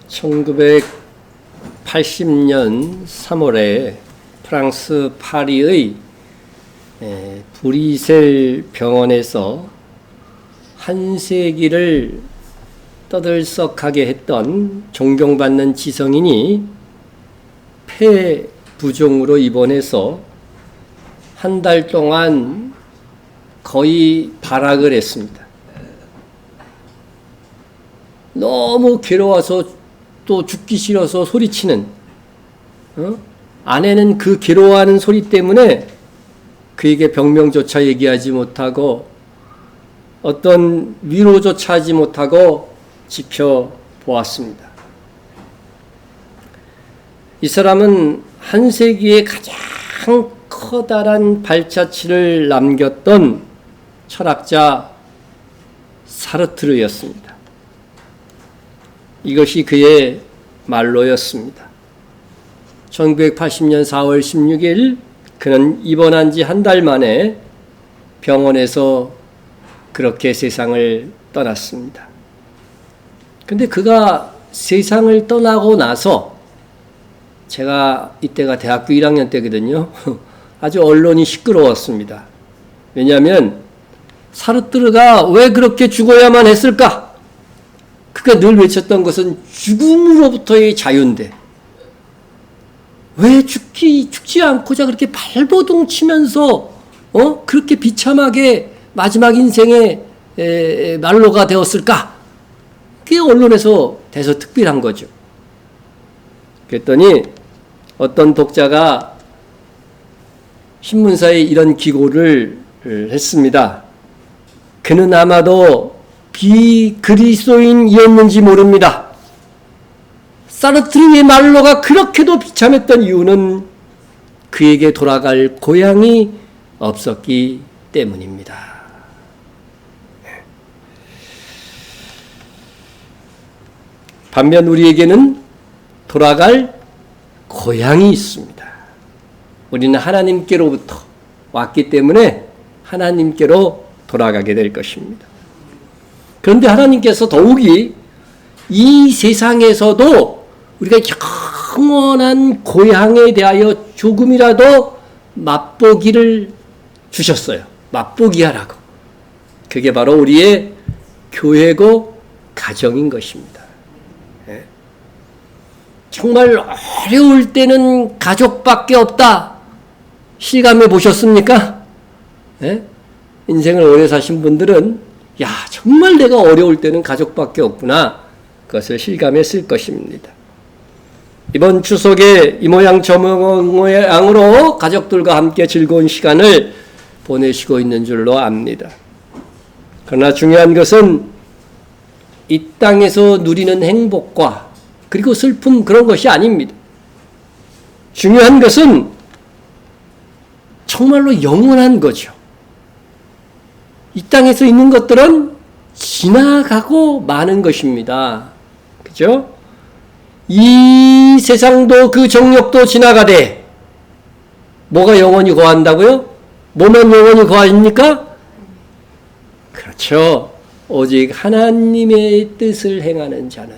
1980년 3월에 프랑스 파리의 브리셀 병원에서 한 세기를 떠들썩하게 했던 존경받는 지성인이 폐 부종으로 입원해서 한 달 동안 거의 발악을 했습니다. 너무 괴로워서 또 죽기 싫어서 소리치는, 아내는 그 괴로워하는 소리 때문에 그에게 병명조차 얘기하지 못하고 어떤 위로조차 하지 못하고 지켜보았습니다. 이 사람은 한 세기에 가장 커다란 발자취를 남겼던 철학자 사르트르였습니다. 이것이 그의 말로였습니다. 1980년 4월 16일 그는 입원한 지 한 달 만에 병원에서 그렇게 세상을 떠났습니다. 근데 그가 세상을 떠나고 나서, 제가 이때가 대학교 1학년 때거든요. 아주 언론이 시끄러웠습니다. 왜냐하면 사르트르가 왜 그렇게 죽어야만 했을까? 그가 늘 외쳤던 것은 죽음으로부터의 자유인데 왜 죽지 않고자 그렇게 발버둥 치면서 그렇게 비참하게 마지막 인생의 말로가 되었을까? 그게 언론에서 대서특필한 거죠. 그랬더니 어떤 독자가 신문사에 이런 기고를 했습니다. 그는 아마도 비그리스도인이었는지 모릅니다. 사르트르의 말로가 그렇게도 비참했던 이유는 그에게 돌아갈 고향이 없었기 때문입니다. 반면 우리에게는 돌아갈 고향이 있습니다. 우리는 하나님께로부터 왔기 때문에 하나님께로 돌아가게 될 것입니다. 그런데 하나님께서 더욱이 이 세상에서도 우리가 영원한 고향에 대하여 조금이라도 맛보기를 주셨어요. 맛보기 하라고. 그게 바로 우리의 교회고 가정인 것입니다. 정말 어려울 때는 가족밖에 없다. 실감해 보셨습니까? 인생을 오래 사신 분들은 정말 내가 어려울 때는 가족밖에 없구나. 그것을 실감했을 것입니다. 이번 추석에 이 모양 저 모양으로 가족들과 함께 즐거운 시간을 보내시고 있는 줄로 압니다. 그러나 중요한 것은 이 땅에서 누리는 행복과 그리고 슬픔, 그런 것이 아닙니다. 중요한 것은 정말로 영원한 거죠. 이 땅에서 있는 것들은 지나가고 마는 것입니다. 그죠? 이 세상도 그 정욕도 지나가되 뭐가 영원히 거한다고요? 뭐만 영원히 거합니까? 그렇죠. 오직 하나님의 뜻을 행하는 자는,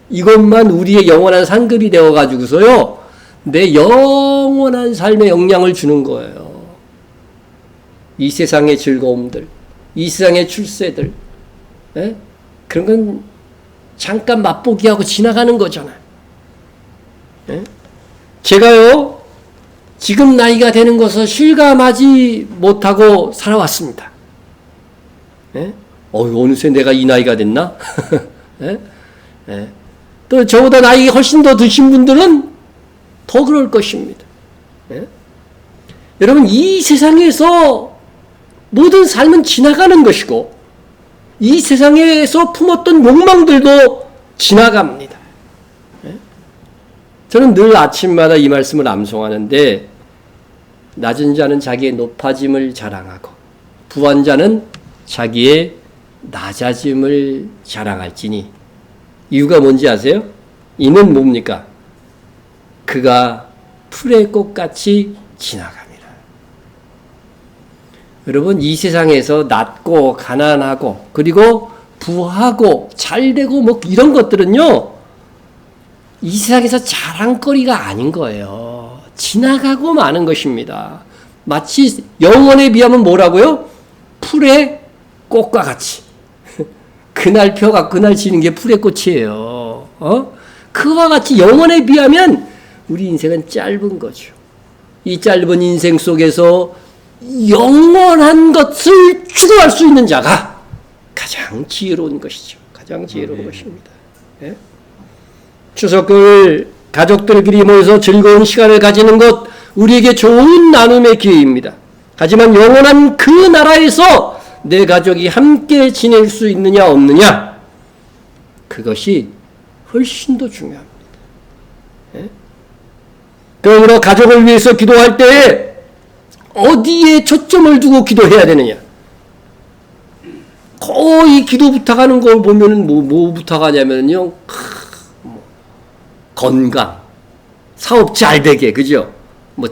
이것만 우리의 영원한 상급이 되어가지고서요, 내 영원한 삶의 영향을 주는 거예요. 이 세상의 즐거움들, 이 세상의 출세들, 그런 건 잠깐 맛보기하고 지나가는 거잖아요. 제가요, 지금 나이가 되는 것을 실감하지 못하고 살아왔습니다. 어느새 내가 이 나이가 됐나? 또 저보다 나이 훨씬 더 드신 분들은 더 그럴 것입니다. 여러분, 이 세상에서 모든 삶은 지나가는 것이고 이 세상에서 품었던 욕망들도 지나갑니다. 저는 늘 아침마다 이 말씀을 암송하는데, 낮은 자는 자기의 높아짐을 자랑하고 부한 자는 자기의 낮아짐을 자랑할지니. 이유가 뭔지 아세요? 이는 뭡니까? 그가 풀의 꽃같이 지나갑니다. 여러분, 이 세상에서 낮고 가난하고 그리고 부하고 잘되고 뭐 이런 것들은요, 이 세상에서 자랑거리가 아닌 거예요. 지나가고 마는 것입니다. 마치 영혼에 비하면 뭐라고요? 풀의 꽃과 같이. 그날 펴가 그날 지는 게 풀의 꽃이에요. 그와 같이 영혼에 비하면 우리 인생은 짧은 거죠. 이 짧은 인생 속에서 영원한 것을 추구할 수 있는 자가 가장 지혜로운 것이죠. 가장 지혜로운 것입니다. 예? 추석을 가족들끼리 모여서 즐거운 시간을 가지는 것 우리에게 좋은 나눔의 기회입니다. 하지만 영원한 그 나라에서 내 가족이 함께 지낼 수 있느냐 없느냐 그것이 훨씬 더 중요합니다. 예? 그러므로 가족을 위해서 기도할 때 어디에 초점을 두고 기도해야 되느냐? 거의 기도 부탁하는 걸 보면은 뭐 부탁하냐면요. 건강, 사업 잘 되게, 그죠?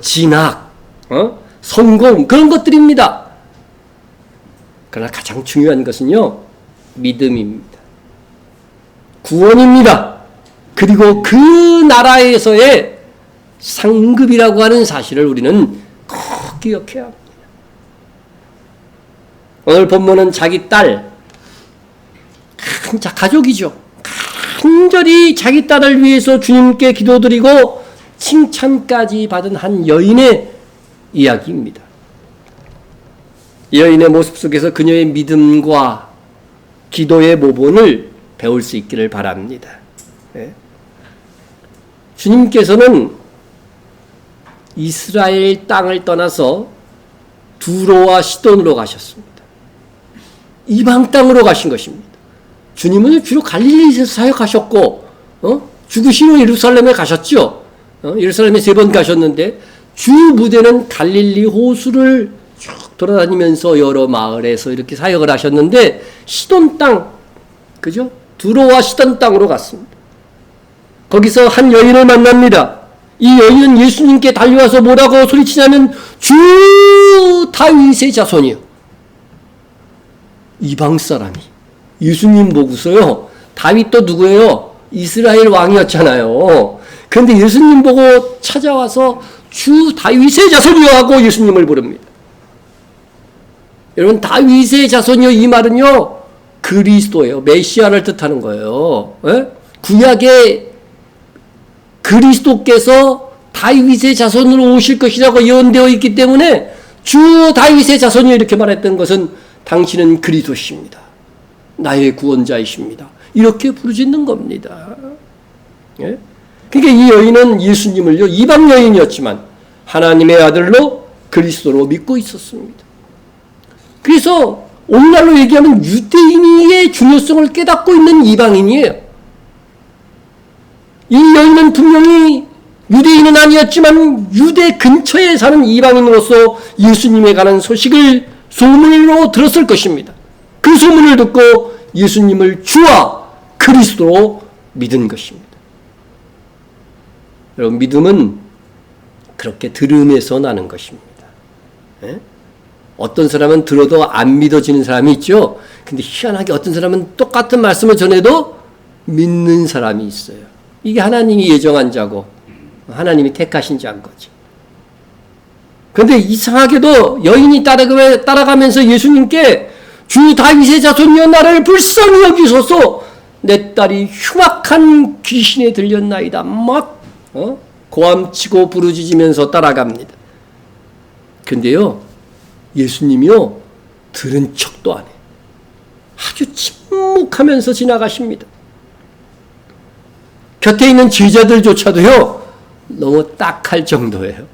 진학, 성공, 그런 것들입니다. 그러나 가장 중요한 것은요, 믿음입니다. 구원입니다. 그리고 그 나라에서의 상급이라고 하는 사실을 우리는 꼭 기억해야 합니다. 오늘 본문은 자기 딸, 가족이죠. 간절히 자기 딸을 위해서 주님께 기도드리고 칭찬까지 받은 한 여인의 이야기입니다. 여인의 모습 속에서 그녀의 믿음과 기도의 모본을 배울 수 있기를 바랍니다. 네. 주님께서는 이스라엘 땅을 떠나서 두로와 시돈으로 가셨습니다. 이방 땅으로 가신 것입니다. 주님은 주로 갈릴리에서 사역하셨고 죽으시고 예루살렘에 가셨죠. 예루살렘에 3번 가셨는데 주 무대는 갈릴리 호수를 쭉 돌아다니면서 여러 마을에서 이렇게 사역을 하셨는데 시돈 땅, 그죠? 두로와 시돈 땅으로 갔습니다. 거기서 한 여인을 만납니다. 이 여인은 예수님께 달려와서 뭐라고 소리치냐면 주 다윗의 자손이요. 이방 사람이 예수님 보고서요. 다윗도 누구예요? 이스라엘 왕이었잖아요. 그런데 예수님 보고 찾아와서 주 다윗의 자손이요 하고 예수님을 부릅니다. 여러분 다윗의 자손이요 이 말은요. 그리스도예요. 메시아를 뜻하는 거예요. 예? 구약의 그리스도께서 다윗의 자손으로 오실 것이라고 예언되어 있기 때문에 주 다윗의 자손이요 이렇게 말했던 것은 당신은 그리스도십니다. 나의 구원자이십니다. 이렇게 부르짖는 겁니다. 예? 그러니까 이 여인은 예수님을요 이방 여인이었지만 하나님의 아들로 그리스도로 믿고 있었습니다. 그래서 오늘날로 얘기하면 유대인의 중요성을 깨닫고 있는 이방인이에요. 이 여인은 분명히 유대인은 아니었지만 유대 근처에 사는 이방인으로서 예수님에 관한 소식을 소문으로 들었을 것입니다. 그 소문을 듣고 예수님을 주와 그리스도로 믿은 것입니다. 여러분 믿음은 그렇게 들음에서 나는 것입니다. 예? 어떤 사람은 들어도 안 믿어지는 사람이 있죠. 근데 희한하게 어떤 사람은 똑같은 말씀을 전해도 믿는 사람이 있어요. 이게 하나님이 예정한 자고 하나님이 택하신 자인 거죠. 그런데 이상하게도 여인이 따라가면서 예수님께 주 다윗의 자손이여 나를 불쌍히 여기소서 내 딸이 흉악한 귀신에 들렸나이다. 막 고함치고 부르짖으면서 따라갑니다. 근데요 예수님이요 들은 척도 안 해요. 아주 침묵하면서 지나가십니다. 곁에 있는 제자들조차도요 너무 딱할 정도예요.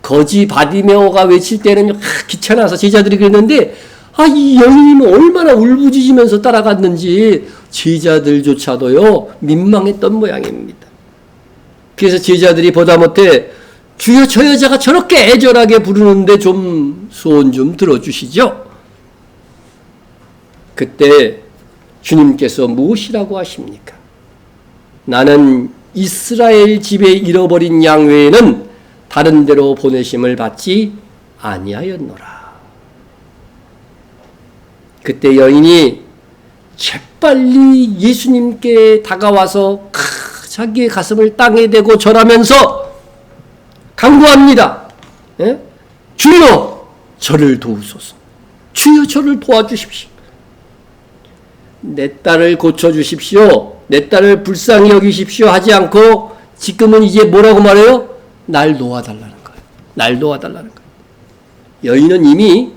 거지 바디메오가 외칠 때는 귀찮아서 제자들이 그랬는데 이 여인은 얼마나 울부짖으면서 따라갔는지 제자들조차도요 민망했던 모양입니다. 그래서 제자들이 보다 못해 주여 저 여자가 저렇게 애절하게 부르는데 좀 소원 좀 들어주시죠. 그때 주님께서 무엇이라고 하십니까? 나는 이스라엘 집에 잃어버린 양 외에는 다른 데로 보내심을 받지 아니하였노라. 그때 여인이 재빨리 예수님께 다가와서 자기의 가슴을 땅에 대고 절하면서 간구합니다. 예? 주여 저를 도우소서. 주여 저를 도와주십시오. 내 딸을 고쳐주십시오. 내 딸을 불쌍히 여기십시오 하지 않고 지금은 이제 뭐라고 말해요? 날 놓아달라는 거예요. 날 놓아달라는 거예요. 여인은 이미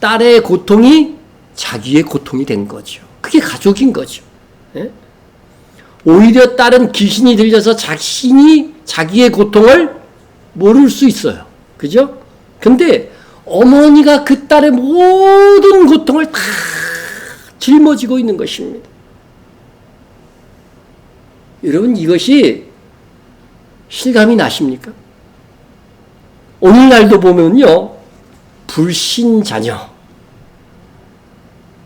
딸의 고통이 자기의 고통이 된 거죠. 그게 가족인 거죠. 예? 오히려 딸은 귀신이 들려서 자신이 자기의 고통을 모를 수 있어요. 그죠? 근데 어머니가 그 딸의 모든 고통을 다 짊어지고 있는 것입니다. 여러분, 이것이 실감이 나십니까? 오늘날도 보면요, 불신 자녀,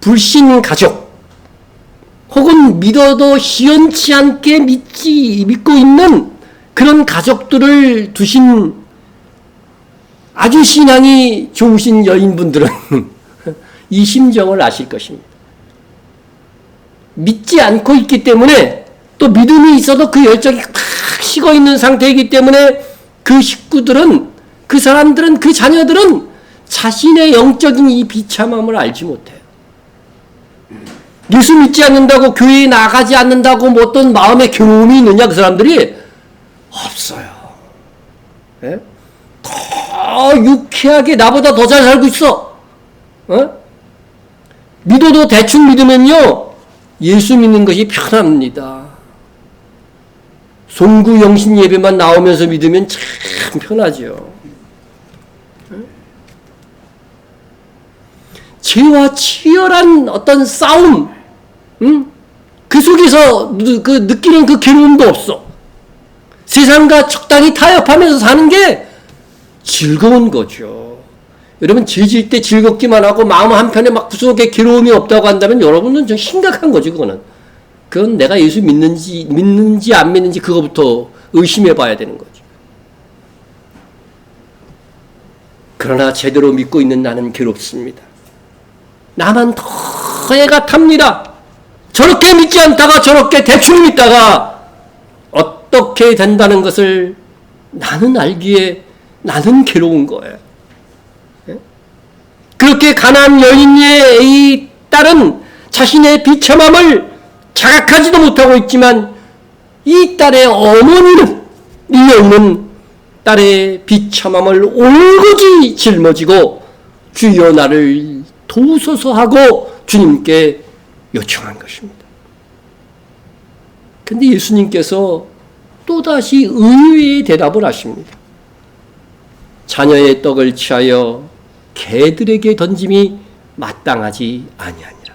불신 가족, 혹은 믿어도 시원치 않게 믿고 있는 그런 가족들을 두신 아주 신앙이 좋으신 여인분들은 이 심정을 아실 것입니다. 믿지 않고 있기 때문에, 또 믿음이 있어도 그 열정이 팍 식어 있는 상태이기 때문에 그 식구들은, 그 사람들은, 그 자녀들은 자신의 영적인 이 비참함을 알지 못해요. 예수 믿지 않는다고, 교회에 나가지 않는다고 뭐 어떤 마음의 괴로움이 있느냐, 그 사람들이 없어요. 예? 더 유쾌하게 나보다 더 잘 살고 있어. 믿어도 대충 믿으면요, 예수 믿는 것이 편합니다. 송구 영신 예배만 나오면서 믿으면 참 편하죠. 죄와 치열한 어떤 싸움, 그 속에서 느끼는 그 괴로움도 없어. 세상과 적당히 타협하면서 사는 게 즐거운 거죠. 여러분, 죄질 때 즐겁기만 하고 마음 한편에 막 그 속에 괴로움이 없다고 한다면 여러분은 좀 심각한 거지, 그거는. 그건 내가 예수 믿는지 안 믿는지 그거부터 의심해 봐야 되는 거죠. 그러나 제대로 믿고 있는 나는 괴롭습니다. 나만 더 애가 탑니다. 저렇게 믿지 않다가 저렇게 대충 믿다가 어떻게 된다는 것을 나는 알기에 나는 괴로운 거예요. 그렇게 가난한 여인의 이 딸은 자신의 비참함을 자각하지도 못하고 있지만 이 딸의 어머니는, 이 여인은 딸의 비참함을 올고지 짊어지고 주여 나를 도우소서 하고 주님께 요청한 것입니다. 그런데 예수님께서 또다시 의외의 대답을 하십니다. 자녀의 떡을 취하여 개들에게 던짐이 마땅하지 아니하니라.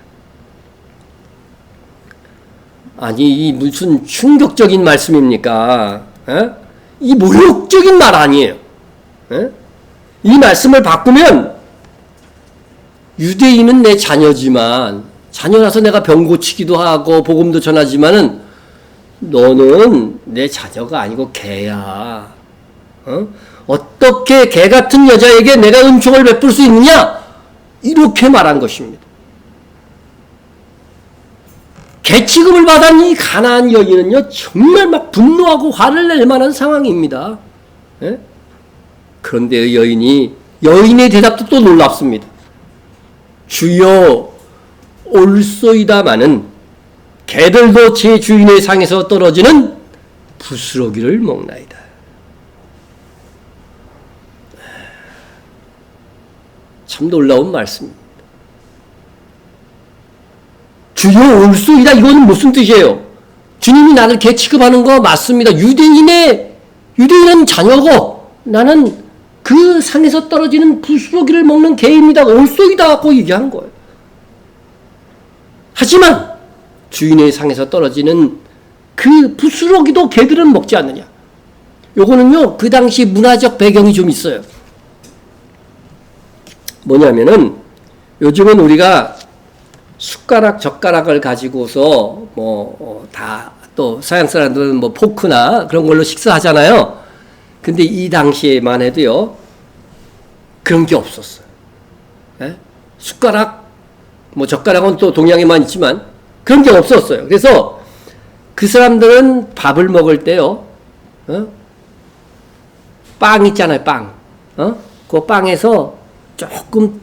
아니, 이 무슨 충격적인 말씀입니까? 에? 이 모욕적인 말 아니에요. 에? 이 말씀을 바꾸면 유대인은 내 자녀지만, 자녀라서 내가 병 고치기도 하고 복음도 전하지만은 너는 내 자녀가 아니고 개야. 어떻게 개 같은 여자에게 내가 은총을 베풀 수 있느냐? 이렇게 말한 것입니다. 개 취급을 받은 이 가난한 여인은요, 정말 막 분노하고 화를 낼 만한 상황입니다. 예? 그런데 여인의 대답도 또 놀랍습니다. 주여 올소이다마는 개들도 제 주인의 상에서 떨어지는 부스러기를 먹나이다. 참 놀라운 말씀입니다. 주여 올소이다, 이건 무슨 뜻이에요? 주님이 나를 개 취급하는 거 맞습니다. 유대인은 자녀고 나는 그 상에서 떨어지는 부스러기를 먹는 개입니다. 올소이다 하고 얘기하는 거예요. 하지만 주인의 상에서 떨어지는 그 부스러기도 개들은 먹지 않느냐. 요거는요, 그 당시 문화적 배경이 좀 있어요. 뭐냐면은 요즘은 우리가 숟가락, 젓가락을 가지고서 다 또 서양 사람들은 뭐 포크나 그런 걸로 식사하잖아요. 근데 이 당시에만 해도요, 그런 게 없었어요. 예? 숟가락, 젓가락은 또 동양에만 있지만 그런 게 없었어요. 그래서 그 사람들은 밥을 먹을 때요, 빵 있잖아요, 빵. 그 빵에서 조금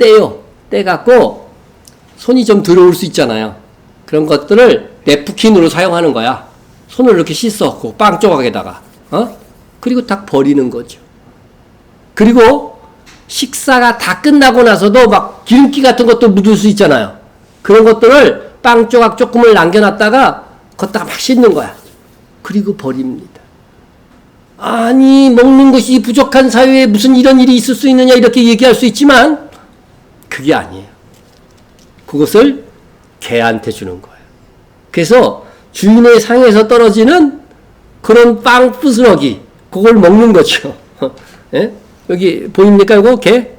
떼갖고 손이 좀 들어올 수 있잖아요. 그런 것들을 냅킨으로 사용하는 거야. 손을 이렇게 씻어, 그 빵 조각에다가. 그리고 딱 버리는 거죠. 그리고 식사가 다 끝나고 나서도 막 기름기 같은 것도 묻을 수 있잖아요. 그런 것들을 빵 조각 조금을 남겨놨다가 걷다가 막 씻는 거야. 그리고 버립니다. 아니, 먹는 것이 부족한 사회에 무슨 이런 일이 있을 수 있느냐 이렇게 얘기할 수 있지만 그게 아니에요. 그것을 개한테 주는 거예요. 그래서 주인의 상에서 떨어지는 그런 빵 부스러기, 그걸 먹는 거죠. 예? 여기 보입니까? 이거 개?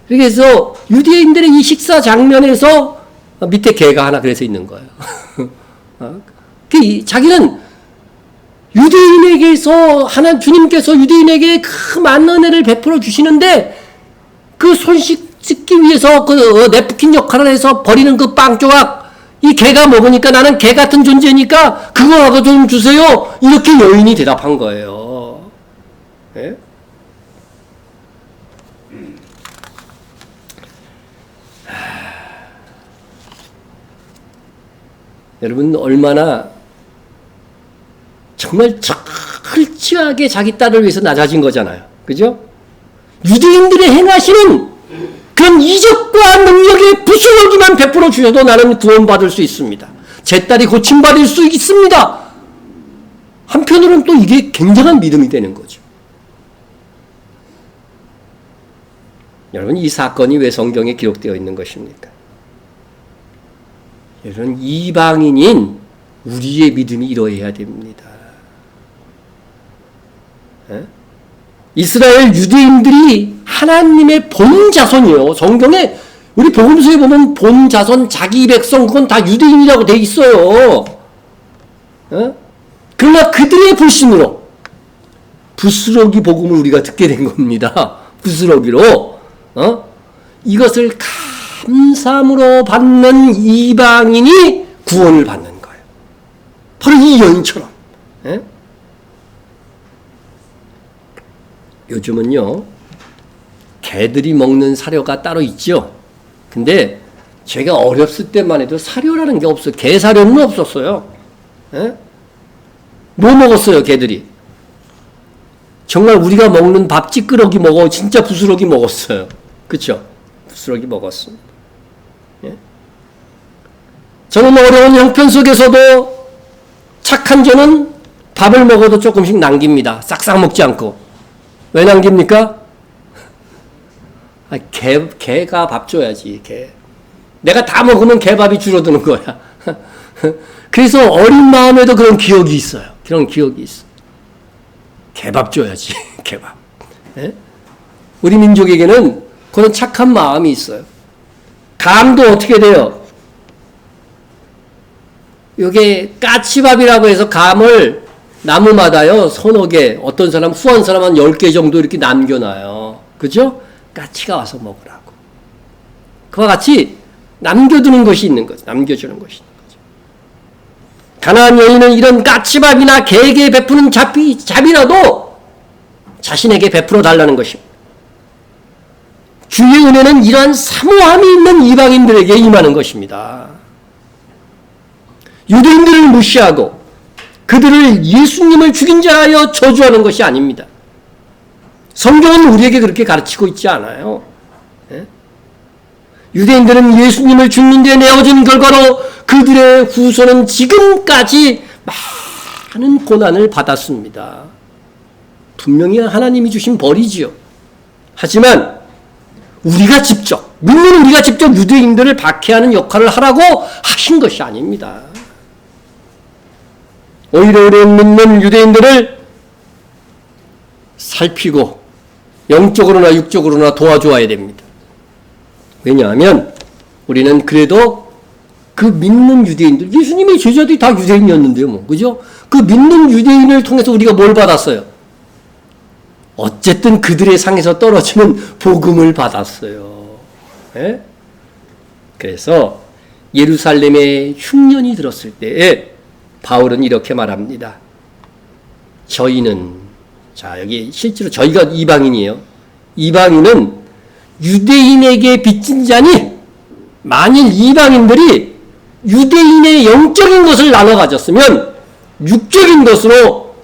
그래서 유대인들의 이 식사 장면에서 밑에 개가 하나 그래서 있는 거예요. 자기는 유대인에게서 주님께서 유대인에게 그 많은 은혜를 베풀어 주시는데 그 손 씻기 위해서 그 냅킨 역할을 해서 버리는 그 빵 조각, 이 개가 먹으니까 나는 개 같은 존재니까 그거라도 좀 주세요. 이렇게 여인이 대답한 거예요. 네? 여러분, 얼마나 정말 철저하게 자기 딸을 위해서 낮아진 거잖아요. 그죠? 유대인들의 행하시는 그런 이적과 능력의 부스러기만 베풀어 주셔도 나는 구원받을 수 있습니다. 제 딸이 고침받을 수 있습니다. 한편으로는 또 이게 굉장한 믿음이 되는 거죠. 여러분, 이 사건이 왜 성경에 기록되어 있는 것입니까? 여러분, 이방인인 우리의 믿음이 이러해야 됩니다. 이스라엘 유대인들이 하나님의 본 자손이에요. 성경에 우리 복음서에 보면 본 자손, 자기 백성, 그건 다 유대인이라고 돼 있어요. 그러나 그들의 불신으로 부스러기 복음을 우리가 듣게 된 겁니다. 부스러기로 이것을 감사함으로 받는 이방인이 구원을 받는 거예요. 바로 이 여인처럼. 요즘은요, 개들이 먹는 사료가 따로 있죠. 근데 제가 어렸을 때만 해도 사료라는 게 없어요. 개 사료는 없었어요. 뭐 먹었어요, 개들이? 정말 우리가 먹는 밥 찌끄러기 진짜 부스러기 먹었어요. 그쵸? 부스러기 먹었습니다. 저는 어려운 형편 속에서도 착한 저는 밥을 먹어도 조금씩 남깁니다. 싹싹 먹지 않고. 왜 남깁니까? 개가 밥 줘야지, 개. 내가 다 먹으면 개밥이 줄어드는 거야. 그래서 어린 마음에도 그런 기억이 있어요. 그런 기억이 있어. 개밥 줘야지, 개밥. 우리 민족에게는 그런 착한 마음이 있어요. 감도 어떻게 돼요? 이게 까치밥이라고 해서 감을 나무마다요, 서너 개, 어떤 사람, 후한 사람 한 10개 정도 이렇게 남겨놔요. 그죠? 까치가 와서 먹으라고. 그와 같이 남겨두는 것이 있는 거죠. 남겨주는 것이 있는 거죠. 가나안 여인은 이런 까치밥이나 개에게 베푸는 잡이라도 자신에게 베풀어 달라는 것입니다. 주의 은혜는 이러한 사모함이 있는 이방인들에게 임하는 것입니다. 유대인들을 무시하고 그들을 예수님을 죽인 자 하여 저주하는 것이 아닙니다. 성경은 우리에게 그렇게 가르치고 있지 않아요. 유대인들은 예수님을 죽는 데 내어진 결과로 그들의 후손은 지금까지 많은 고난을 받았습니다. 분명히 하나님이 주신 벌이지요. 하지만 우리가 직접, 믿는 우리가 직접 유대인들을 박해하는 역할을 하라고 하신 것이 아닙니다. 오히려 우리 믿는 유대인들을 살피고 영적으로나 육적으로나 도와주어야 됩니다. 왜냐하면 우리는 그래도 그 믿는 유대인들, 예수님의 제자들이 다 유대인이었는데요, 뭐, 그죠? 그 믿는 유대인을 통해서 우리가 뭘 받았어요? 어쨌든 그들의 상에서 떨어지는 복음을 받았어요. 예? 그래서 예루살렘에 흉년이 들었을 때에 바울은 이렇게 말합니다. 저희는, 자, 여기 실제로 저희가 이방인이에요. 이방인은 유대인에게 빚진 자니, 만일 이방인들이 유대인의 영적인 것을 나눠 가졌으면 육적인 것으로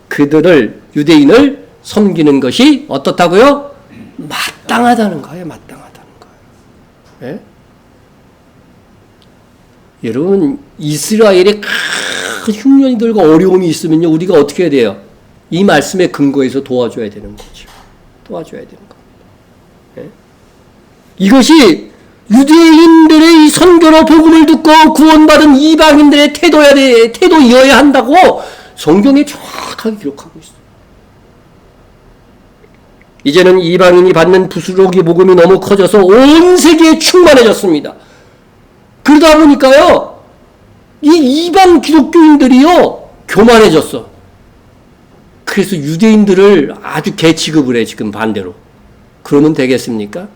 그들을, 유대인을 섬기는 것이 어떻다고요? 마땅하다는 거예요. 마땅하다는 거예요. 예? 여러분, 이스라엘에 큰 흉년이 들고 어려움이 있으면요, 우리가 어떻게 해야 돼요? 이 말씀에 근거해서 도와줘야 되는 거죠. 도와줘야 되는 겁니다. 예? 이것이 유대인들의 선교로 복음을 듣고 구원받은 이방인들의 태도이어야 한다고 성경에 정확하게 기록하고 있어요. 이제는 이방인이 받는 부스러기 복음이 너무 커져서 온 세계에 충만해졌습니다. 그러다 보니까요, 이 이방 기독교인들이요, 교만해졌어. 그래서 유대인들을 아주 개취급을 해, 지금 반대로. 그러면 되겠습니까?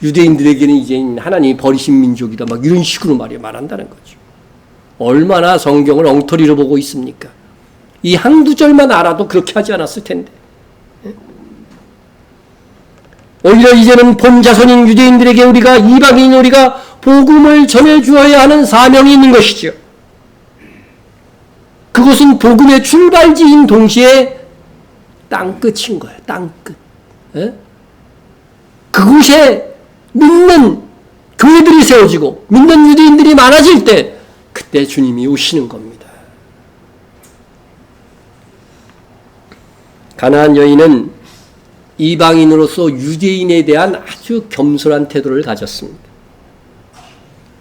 유대인들에게는 이제 하나님이 버리신 민족이다, 막 이런 식으로 말한다는 거죠. 얼마나 성경을 엉터리로 보고 있습니까? 이 한두 절만 알아도 그렇게 하지 않았을 텐데. 오히려 이제는 본자손인 유대인들에게 우리가 복음을 전해주어야 하는 사명이 있는 것이죠. 그것은 복음의 출발지인 동시에 땅끝인 거예요. 땅끝. 예? 그곳에 믿는 교회들이 세워지고 믿는 유대인들이 많아질 때 그때 주님이 오시는 겁니다. 가나안 여인은 이방인으로서 유대인에 대한 아주 겸손한 태도를 가졌습니다.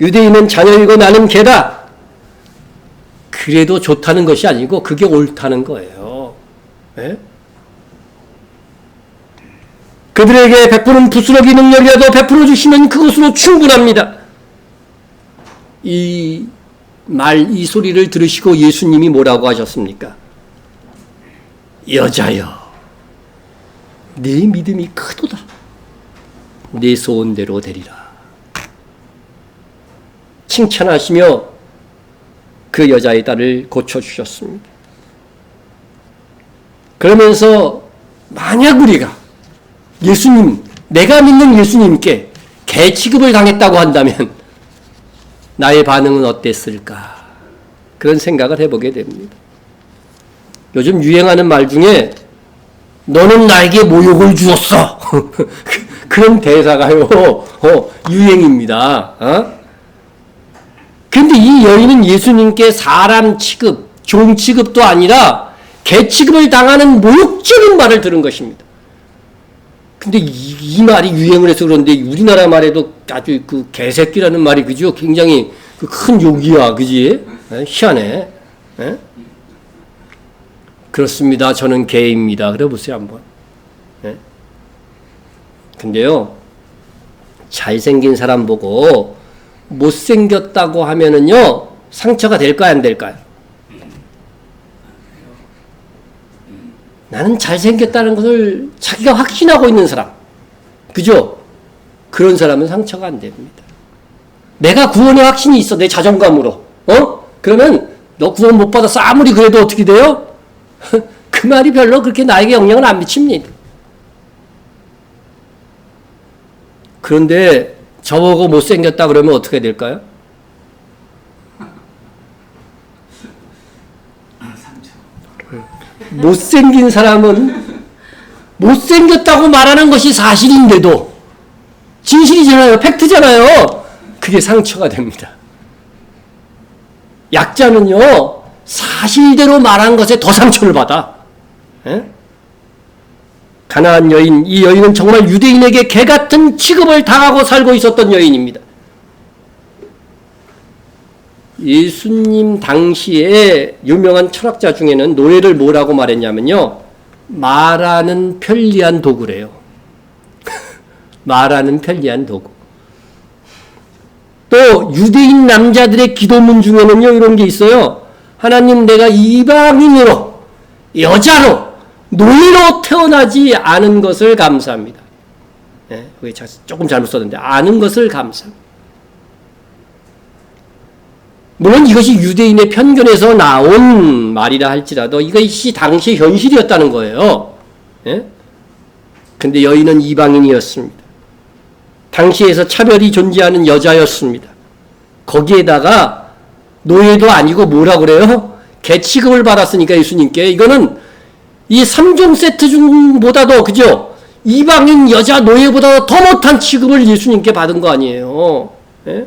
유대인은 자녀이고 나는 개다. 그래도 좋다는 것이 아니고 그게 옳다는 거예요. 네? 그들에게 베푸는 부스러기 능력이라도 베풀어 주시면 그것으로 충분합니다. 이 소리를 들으시고 예수님이 뭐라고 하셨습니까? 여자여, 네 믿음이 크도다. 네 소원대로 되리라. 칭찬하시며 그 여자의 딸을 고쳐주셨습니다. 그러면서 만약 우리가 내가 믿는 예수님께 개 취급을 당했다고 한다면 나의 반응은 어땠을까? 그런 생각을 해보게 됩니다. 요즘 유행하는 말 중에 너는 나에게 모욕을 주었어. 그런 대사가요, 유행입니다. 그런데 이 여인은 예수님께 사람 취급, 종 취급도 아니라 개 취급을 당하는 모욕적인 말을 들은 것입니다. 근데 이 말이 유행을 해서 그런데 우리나라 말에도 아주 그 개새끼라는 말이 그죠? 굉장히 큰 욕이야, 그지? 희한해. 에? 그렇습니다. 저는 개입니다. 그래 보세요, 한번. 예? 근데요, 잘생긴 사람 보고 못생겼다고 하면은요, 상처가 될까요, 안 될까요? 나는 잘생겼다는 것을 자기가 확신하고 있는 사람. 그죠? 그런 사람은 상처가 안 됩니다. 내가 구원의 확신이 있어, 내 자존감으로. 그러면 너 구원 못 받았어. 아무리 그래도 어떻게 돼요? 그 말이 별로 그렇게 나에게 영향을 안 미칩니다. 그런데 저보고 못생겼다 그러면 어떻게 될까요? 못생긴 사람은 못생겼다고 말하는 것이 사실인데도 진실이잖아요. 팩트잖아요. 그게 상처가 됩니다. 약자는요, 사실대로 말한 것에 더 상처를 받아. 에? 가나안 여인, 이 여인은 정말 유대인에게 개같은 취급을 당하고 살고 있었던 여인입니다. 예수님 당시에 유명한 철학자 중에는 노예를 뭐라고 말했냐면요, 말하는 편리한 도구래요. 말하는 편리한 도구. 또 유대인 남자들의 기도문 중에는요, 이런 게 있어요. 하나님, 내가 이방인으로, 여자로, 노예로 태어나지 않은 것을 감사합니다. 네, 조금 잘못 썼는데, 아는 것을 감사합니다. 물론 이것이 유대인의 편견에서 나온 말이라 할지라도 이것이 당시 현실이었다는 거예요. 예? 근데 여인은 이방인이었습니다. 당시에서 차별이 존재하는 여자였습니다. 거기에다가 노예도 아니고 뭐라 그래요? 계치급을 받았으니까 예수님께 이거는 이 3종 세트 중보다도 그죠? 이방인 여자 노예보다 더 못한 취급을 예수님께 받은 거 아니에요. 예?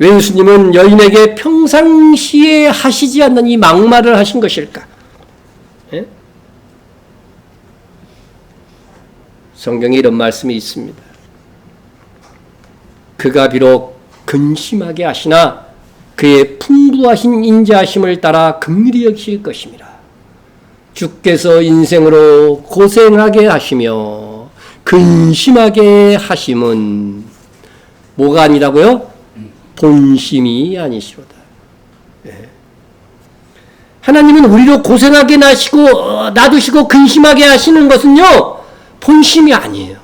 왜 예수님은 여인에게 평상시에 하시지 않는 이 막말을 하신 것일까? 예? 성경에 이런 말씀이 있습니다. 그가 비록 근심하게 하시나 그의 풍부하신 인자하심을 따라 긍휼히 여기실 것입니다. 주께서 인생으로 고생하게 하시며 근심하게 하심은 뭐가 아니라고요? 본심이 아니시로다. 네. 하나님은 우리로 고생하게 놔두시고 근심하게 하시는 것은요, 본심이 아니에요.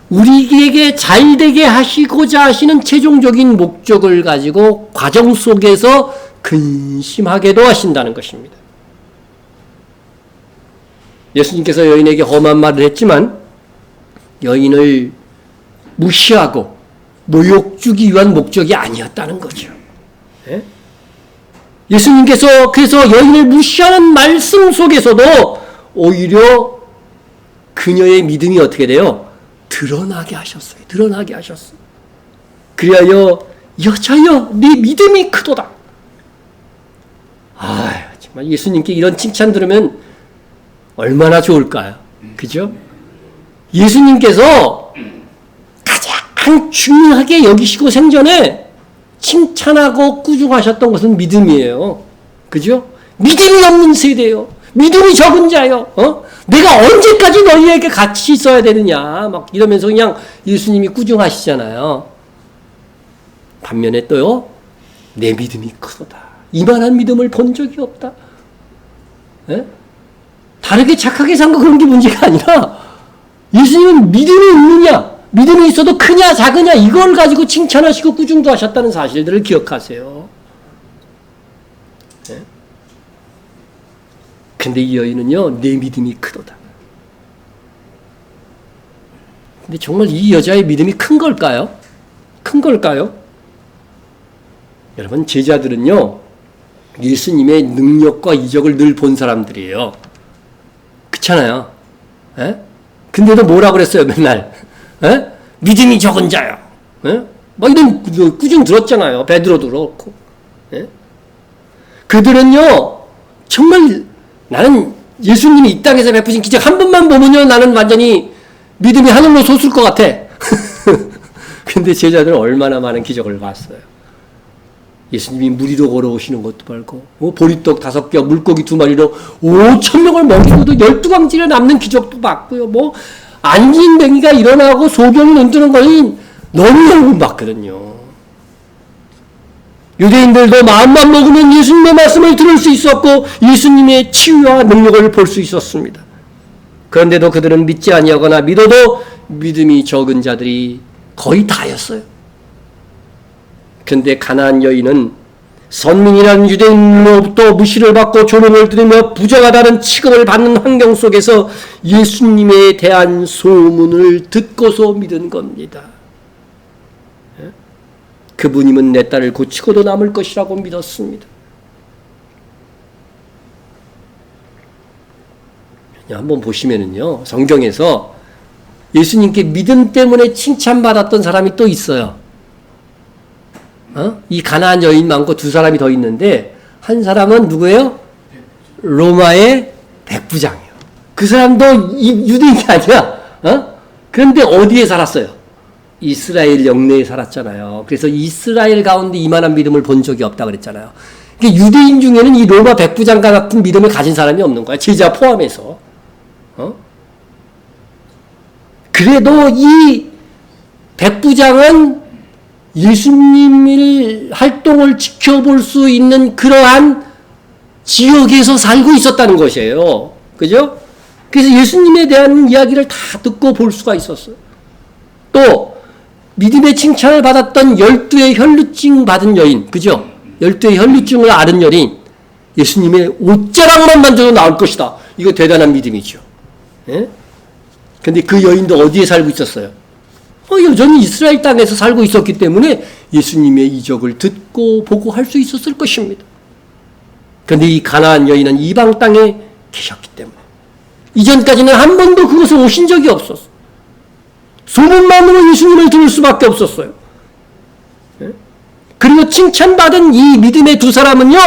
우리에게 잘되게 하시고자 하시는 최종적인 목적을 가지고 과정 속에서 근심하게도 하신다는 것입니다. 예수님께서 여인에게 험한 말을 했지만 여인을 무시하고 모욕 주기 위한 목적이 아니었다는 거죠. 예? 예수님께서 그래서 여인을 무시하는 말씀 속에서도 오히려 그녀의 믿음이 어떻게 돼요? 드러나게 하셨어요. 드러나게 하셨어요. 그리하여 여자여 네 믿음이 크도다. 정말 예수님께 이런 칭찬 들으면 얼마나 좋을까요? 그죠? 예수님께서 가장 중요하게 여기시고 생전에 칭찬하고 꾸중하셨던 것은 믿음이에요. 그죠? 믿음이 없는 세대요. 믿음이 적은 자요. 내가 언제까지 너희에게 같이 있어야 되느냐. 막 이러면서 그냥 예수님이 꾸중하시잖아요. 반면에 또요. 내 믿음이 크도다. 이만한 믿음을 본 적이 없다. 예? 다르게 착하게 산 거 그런 게 문제가 아니라 예수님은 믿음이 있느냐, 믿음이 있어도 크냐 작으냐 이걸 가지고 칭찬하시고 꾸중도 하셨다는 사실들을 기억하세요. 예? 근데 이 여인은요, 내 믿음이 크도다. 근데 정말 이 여자의 믿음이 큰 걸까요? 큰 걸까요? 여러분, 제자들은요, 예수님의 능력과 이적을 늘 본 사람들이에요. 그렇잖아요. 에? 근데도 뭐라 그랬어요, 맨날? 에? 믿음이 적은 자요. 에? 막 이런 꾸중 들었잖아요. 베드로도 그렇고. 에? 그들은요, 정말 나는 예수님이 이 땅에서 베푸신 기적 한 번만 보면요, 나는 완전히 믿음이 하늘로 솟을 것 같아. 근데 제자들은 얼마나 많은 기적을 봤어요. 예수님이 물 위로 걸어오시는 것도 봤고, 보리떡 5개와 물고기 2마리로 5,000명을 먹이고도 12광지를 남는 기적도 봤고요. 안진뱅이가 일어나고 소경이 눈뜨는 거는 너무 봤거든요. 유대인들도 마음만 먹으면 예수님의 말씀을 들을 수 있었고 예수님의 치유와 능력을 볼 수 있었습니다. 그런데도 그들은 믿지 아니하거나 믿어도 믿음이 적은 자들이 거의 다였어요. 그런데 가나안 여인은 선민이라는 유대인으로부터 무시를 받고 조롱을 들으며 부정하다는 취급을 받는 환경 속에서 예수님에 대한 소문을 듣고서 믿은 겁니다. 그분이면 내 딸을 고치고도 남을 것이라고 믿었습니다. 한번 보시면은요, 성경에서 예수님께 믿음 때문에 칭찬받았던 사람이 또 있어요. 이 가나안 여인 많고 2사람이 더 있는데, 한 사람은 누구예요? 로마의 백부장이에요. 그 사람도 유대인이 아니야. 그런데 어디에 살았어요? 이스라엘 영내에 살았잖아요. 그래서 이스라엘 가운데 이만한 믿음을 본 적이 없다 그랬잖아요. 그러니까 유대인 중에는 이 로마 백부장과 같은 믿음을 가진 사람이 없는 거야. 제자 포함해서. 그래도 이 백부장은 예수님의 활동을 지켜볼 수 있는 그러한 지역에서 살고 있었다는 것이에요. 그죠? 그래서 예수님에 대한 이야기를 다 듣고 볼 수가 있었어요. 또 믿음의 칭찬을 받았던 12의 혈루증 받은 여인, 그죠? 12의 혈루증을 앓은 여인, 예수님의 옷자락만 만져도 나올 것이다. 이거 대단한 믿음이죠. 예? 근데 그 여인도 어디에 살고 있었어요? 여전히 이스라엘 땅에서 살고 있었기 때문에 예수님의 이적을 듣고 보고 할 수 있었을 것입니다. 그런데 이 가나안 여인은 이방 땅에 계셨기 때문에 이전까지는 한 번도 그곳에 오신 적이 없었어요. 소문만으로 예수님을 들을 수밖에 없었어요. 그리고 칭찬받은 이 믿음의 두 사람은요,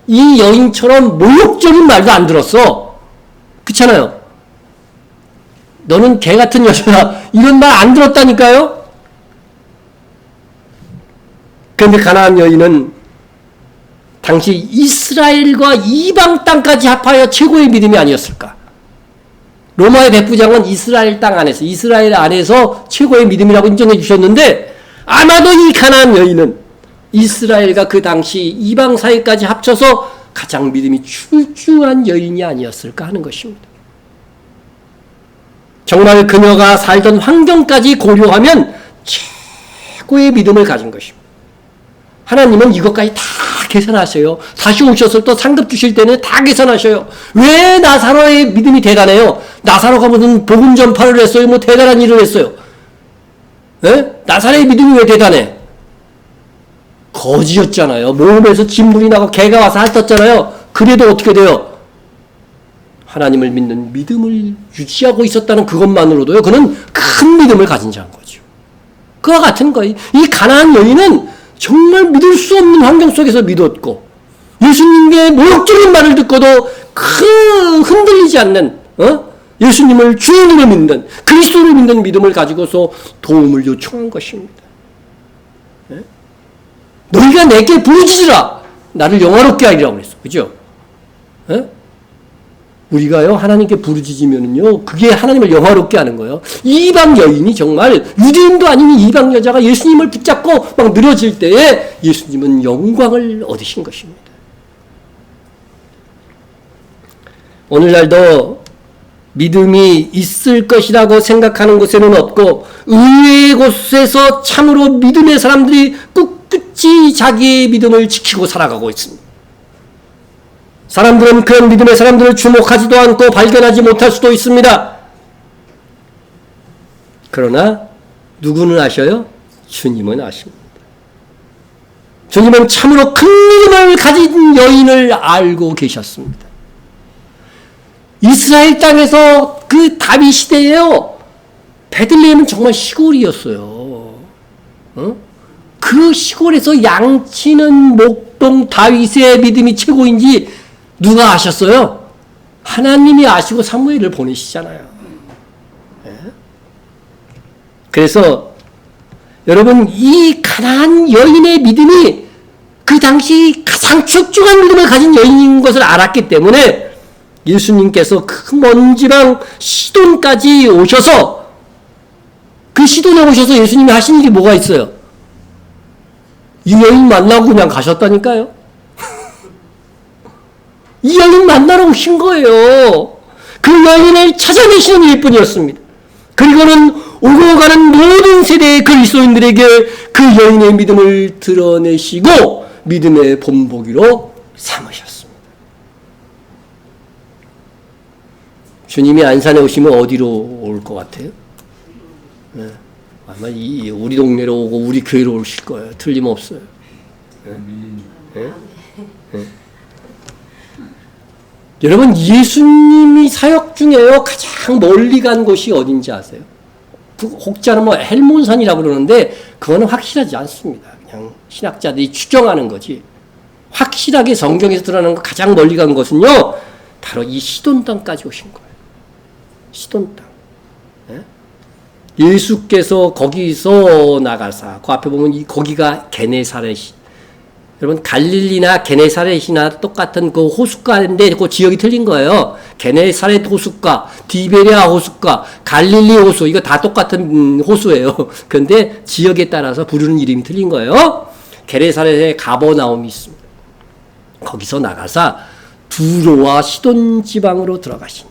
이 여인처럼 모욕적인 말도 안 들었어. 그렇잖아요. 너는 개 같은 여자야. 이런 말 안 들었다니까요. 그런데 가나안 여인은 당시 이스라엘과 이방 땅까지 합하여 최고의 믿음이 아니었을까. 로마의 백부장은 이스라엘 땅 안에서, 이스라엘 안에서 최고의 믿음이라고 인정해 주셨는데, 아마도 이 가나안 여인은 이스라엘과 그 당시 이방 사회까지 합쳐서 가장 믿음이 출중한 여인이 아니었을까 하는 것입니다. 정말 그녀가 살던 환경까지 고려하면 최고의 믿음을 가진 것입니다. 하나님은 이것까지 다 계산하셔요. 다시 오셔서 또 상급 주실 때는 다 계산하셔요. 왜 나사로의 믿음이 대단해요? 나사로가 무슨 복음 전파를 했어요? 뭐 대단한 일을 했어요? 에? 나사로의 믿음이 왜 대단해? 거지였잖아요. 몸에서 진물이 나고 개가 와서 핥았잖아요. 그래도 어떻게 돼요? 하나님을 믿는 믿음을 유지하고 있었다는 그것만으로도요, 그는 큰 믿음을 가진 자인 거죠. 그와 같은 거예요. 이 가나안 여인은 정말 믿을 수 없는 환경 속에서 믿었고, 예수님의 모욕적인 말을 듣고도 흔들리지 않는, 예수님을 주인으로 믿는, 그리스도를 믿는 믿음을 가지고서 도움을 요청한 것입니다. 너희가 내게 부르짖으라. 나를 영화롭게 하리라고 그랬어. 그죠? 우리가요, 하나님께 부르짖으면은요, 그게 하나님을 영화롭게 하는 거예요. 이방 여인이 정말 유대인도 아닌 이방 여자가 예수님을 붙잡고 막 늘어질 때에 예수님은 영광을 얻으신 것입니다. 오늘날도 믿음이 있을 것이라고 생각하는 곳에는 없고, 의외의 곳에서 참으로 믿음의 사람들이 꿋꿋이 자기의 믿음을 지키고 살아가고 있습니다. 사람들은 그런 믿음의 사람들을 주목하지도 않고 발견하지 못할 수도 있습니다. 그러나 누구는 아셔요? 주님은 아십니다. 주님은 참으로 큰 믿음을 가진 여인을 알고 계셨습니다. 이스라엘 땅에서 그 다윗 시대에요, 베들레헴은 정말 시골이었어요. 그 시골에서 양치는 목동 다윗의 믿음이 최고인지 누가 아셨어요? 하나님이 아시고 사무엘을 보내시잖아요. 그래서 여러분, 이 가나안 여인의 믿음이 그 당시 가장 출중한 믿음을 가진 여인인 것을 알았기 때문에 예수님께서 그 먼 지방 시돈까지 오셔서, 그 시돈에 오셔서 예수님이 하신 일이 뭐가 있어요? 이 여인 만나고 그냥 가셨다니까요. 이 여인 만나러 오신 거예요. 그 여인을 찾아내시는 일뿐이었습니다. 그리고는 오고 가는 모든 세대의 그리스도인들에게 그 여인의 믿음을 드러내시고 믿음의 본보기로 삼으셨습니다. 주님이 안산에 오시면 어디로 올 것 같아요? 네. 아마 우리 동네로 오고 우리 교회로 오실 거예요. 틀림없어요. 네? 네? 여러분, 예수님이 사역 중에요, 가장 멀리 간 곳이 어딘지 아세요? 혹자는 뭐 헬몬산이라고 그러는데 그거는 확실하지 않습니다. 그냥 신학자들이 추정하는 거지. 확실하게 성경에서 드러나는 거 가장 멀리 간 곳은요, 바로 이 시돈 땅까지 오신 거예요. 시돈 땅. 예수께서 거기서 나가사, 그 앞에 보면 거기가 게네사렛이, 여러분 갈릴리나 게네사렛이나 똑같은 그 호숫가인데 그 지역이 틀린 거예요. 게네사렛 호숫가, 디베랴 호숫가, 갈릴리 호수, 이거 다 똑같은 호수예요. 그런데 지역에 따라서 부르는 이름이 틀린 거예요. 게네사렛에 가버나움이 있습니다. 거기서 나가사 두로와 시돈 지방으로 들어가시니,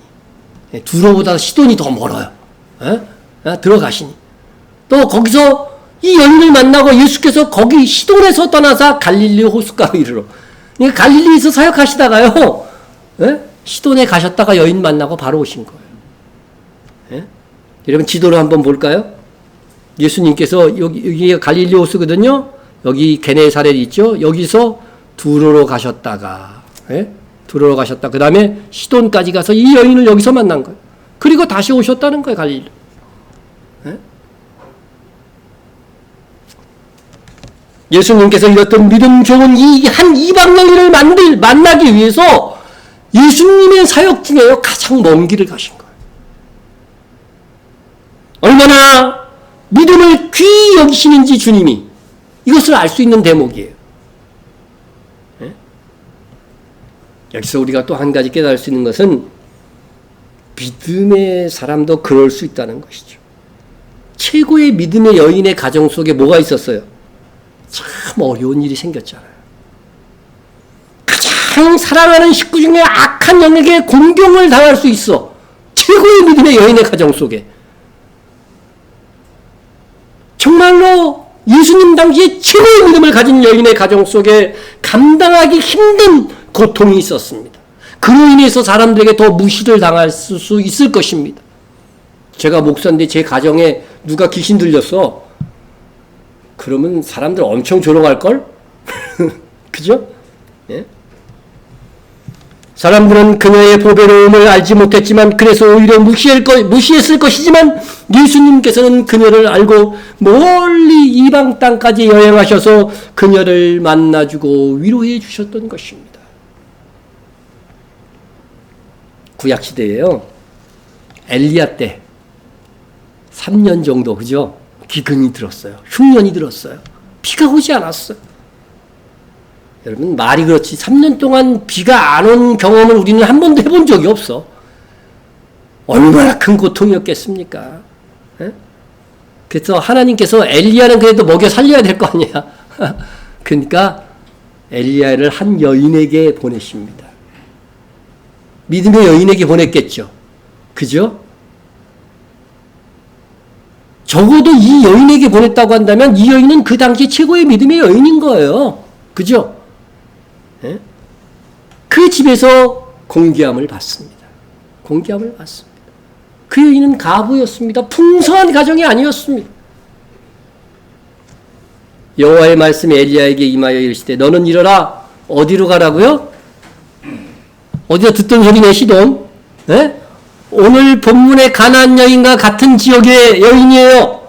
두로보다 시돈이 더 멀어요. 들어가시니, 또 거기서 이 여인을 만나고 예수께서 거기 시돈에서 떠나서 갈릴리 호숫가로 이르러. 그러니까 갈릴리에서 사역하시다가요, 예? 시돈에 가셨다가 여인 만나고 바로 오신 거예요. 예? 여러분 지도를 한번 볼까요? 예수님께서 여기가 갈릴리 호수거든요. 여기 게네사렛 있죠. 여기서 두로로 가셨다가, 예? 두로로 가셨다. 그 다음에 시돈까지 가서 이 여인을 여기서 만난 거예요. 그리고 다시 오셨다는 거예요, 갈릴리. 예? 예수님께서 이렇던 믿음 좋은 이 한 이방 여인을 만나기 위해서 예수님의 사역 중에요, 가장 먼 길을 가신 거예요. 얼마나 믿음을 귀히 여기시는지 주님이 이것을 알 수 있는 대목이에요. 네? 여기서 우리가 또 한 가지 깨달을 수 있는 것은 믿음의 사람도 그럴 수 있다는 것이죠. 최고의 믿음의 여인의 가정 속에 뭐가 있었어요? 참 어려운 일이 생겼잖아요. 가장 사랑하는 식구 중에 악한 영에게 공경을 당할 수 있어. 최고의 믿음의 여인의 가정 속에. 정말로 예수님 당시에 최고의 믿음을 가진 여인의 가정 속에 감당하기 힘든 고통이 있었습니다. 그로 인해서 사람들에게 더 무시를 당할 수 있을 것입니다. 제가 목사인데 제 가정에 누가 귀신 들렸어. 그러면 사람들 엄청 조롱할걸? 그죠? 예? 사람들은 그녀의 보배로움을 알지 못했지만 그래서 오히려 무시했을 것이지만 예수님께서는 그녀를 알고 멀리 이방 땅까지 여행하셔서 그녀를 만나주고 위로해 주셨던 것입니다. 구약시대에요. 엘리야 때 3년 정도, 그죠? 기근이 들었어요. 흉년이 들었어요. 비가 오지 않았어요. 여러분 말이 그렇지 3년 동안 비가 안 온 경험을 우리는 한 번도 해본 적이 없어. 얼마나 큰 고통이었겠습니까? 에? 그래서 하나님께서 엘리야는 그래도 먹여 살려야 될 거 아니야. 그러니까 엘리야를 한 여인에게 보내십니다. 믿음의 여인에게 보냈겠죠. 그죠? 적어도 이 여인에게 보냈다고 한다면 이 여인은 그 당시 최고의 믿음의 여인인 거예요. 그죠? 예? 그 집에서 공기함을 받습니다. 공기함을 받습니다. 그 여인은 가부였습니다. 풍성한 가정이 아니었습니다. 여호와의 말씀이 엘리야에게 임하여 이르시되 너는 일어나 어디로 가라고요? 어디서 듣던 소리네 시돈. 예? 오늘 본문의 가나안 여인과 같은 지역의 여인이에요.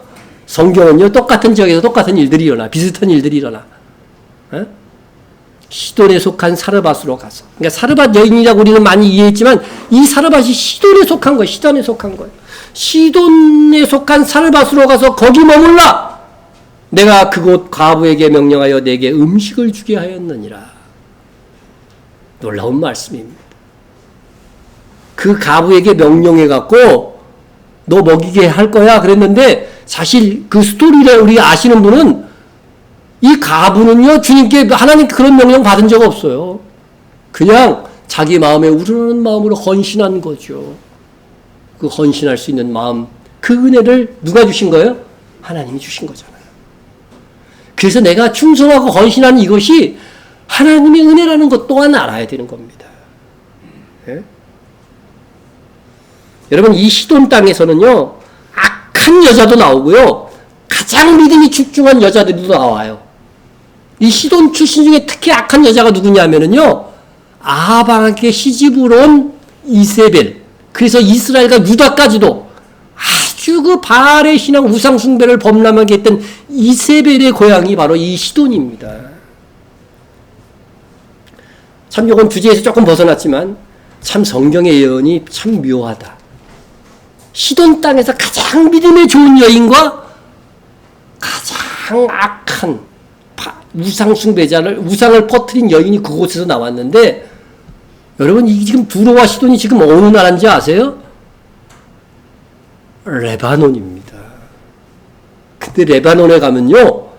성경은요 똑같은 지역에서 똑같은 일들이 일어나. 비슷한 일들이 일어나. 에? 시돈에 속한 사르밧으로 가서. 그러니까 사르밧 여인이라고 우리는 많이 이해했지만 이 사르밧이 시돈에 속한 거예요. 시돈에 속한 거예요. 시돈에 속한 사르밧으로 가서 거기 머물라. 내가 그곳 과부에게 명령하여 내게 음식을 주게 하였느니라. 놀라운 말씀입니다. 그 가부에게 명령해갖고 너 먹이게 할 거야 그랬는데 사실 그 스토리를 우리 아시는 분은 이 가부는요 주님께 하나님 그런 명령 받은 적 없어요. 그냥 자기 마음에 우러나는 마음으로 헌신한 거죠. 그 헌신할 수 있는 마음, 그 은혜를 누가 주신 거예요? 하나님이 주신 거잖아요. 그래서 내가 충성하고 헌신하는 이것이 하나님의 은혜라는 것 또한 알아야 되는 겁니다. 예? 여러분 이 시돈 땅에서는요 악한 여자도 나오고요 가장 믿음이 출중한 여자들도 나와요. 이 시돈 출신 중에 특히 악한 여자가 누구냐면은요 아합 왕에게 시집으로 온 이세벨. 그래서 이스라엘과 유다까지도 아주 그 바알의 신앙 우상 숭배를 범람하게 했던 이세벨의 고향이 바로 이 시돈입니다. 참 이건 주제에서 조금 벗어났지만 참 성경의 예언이 참 묘하다. 시돈 땅에서 가장 믿음에 좋은 여인과 가장 악한 우상 숭배자를 우상을 퍼뜨린 여인이 그곳에서 나왔는데 여러분 이 지금 두로와 시돈이 지금 어느 나라인지 아세요? 레바논입니다. 근데 레바논에 가면요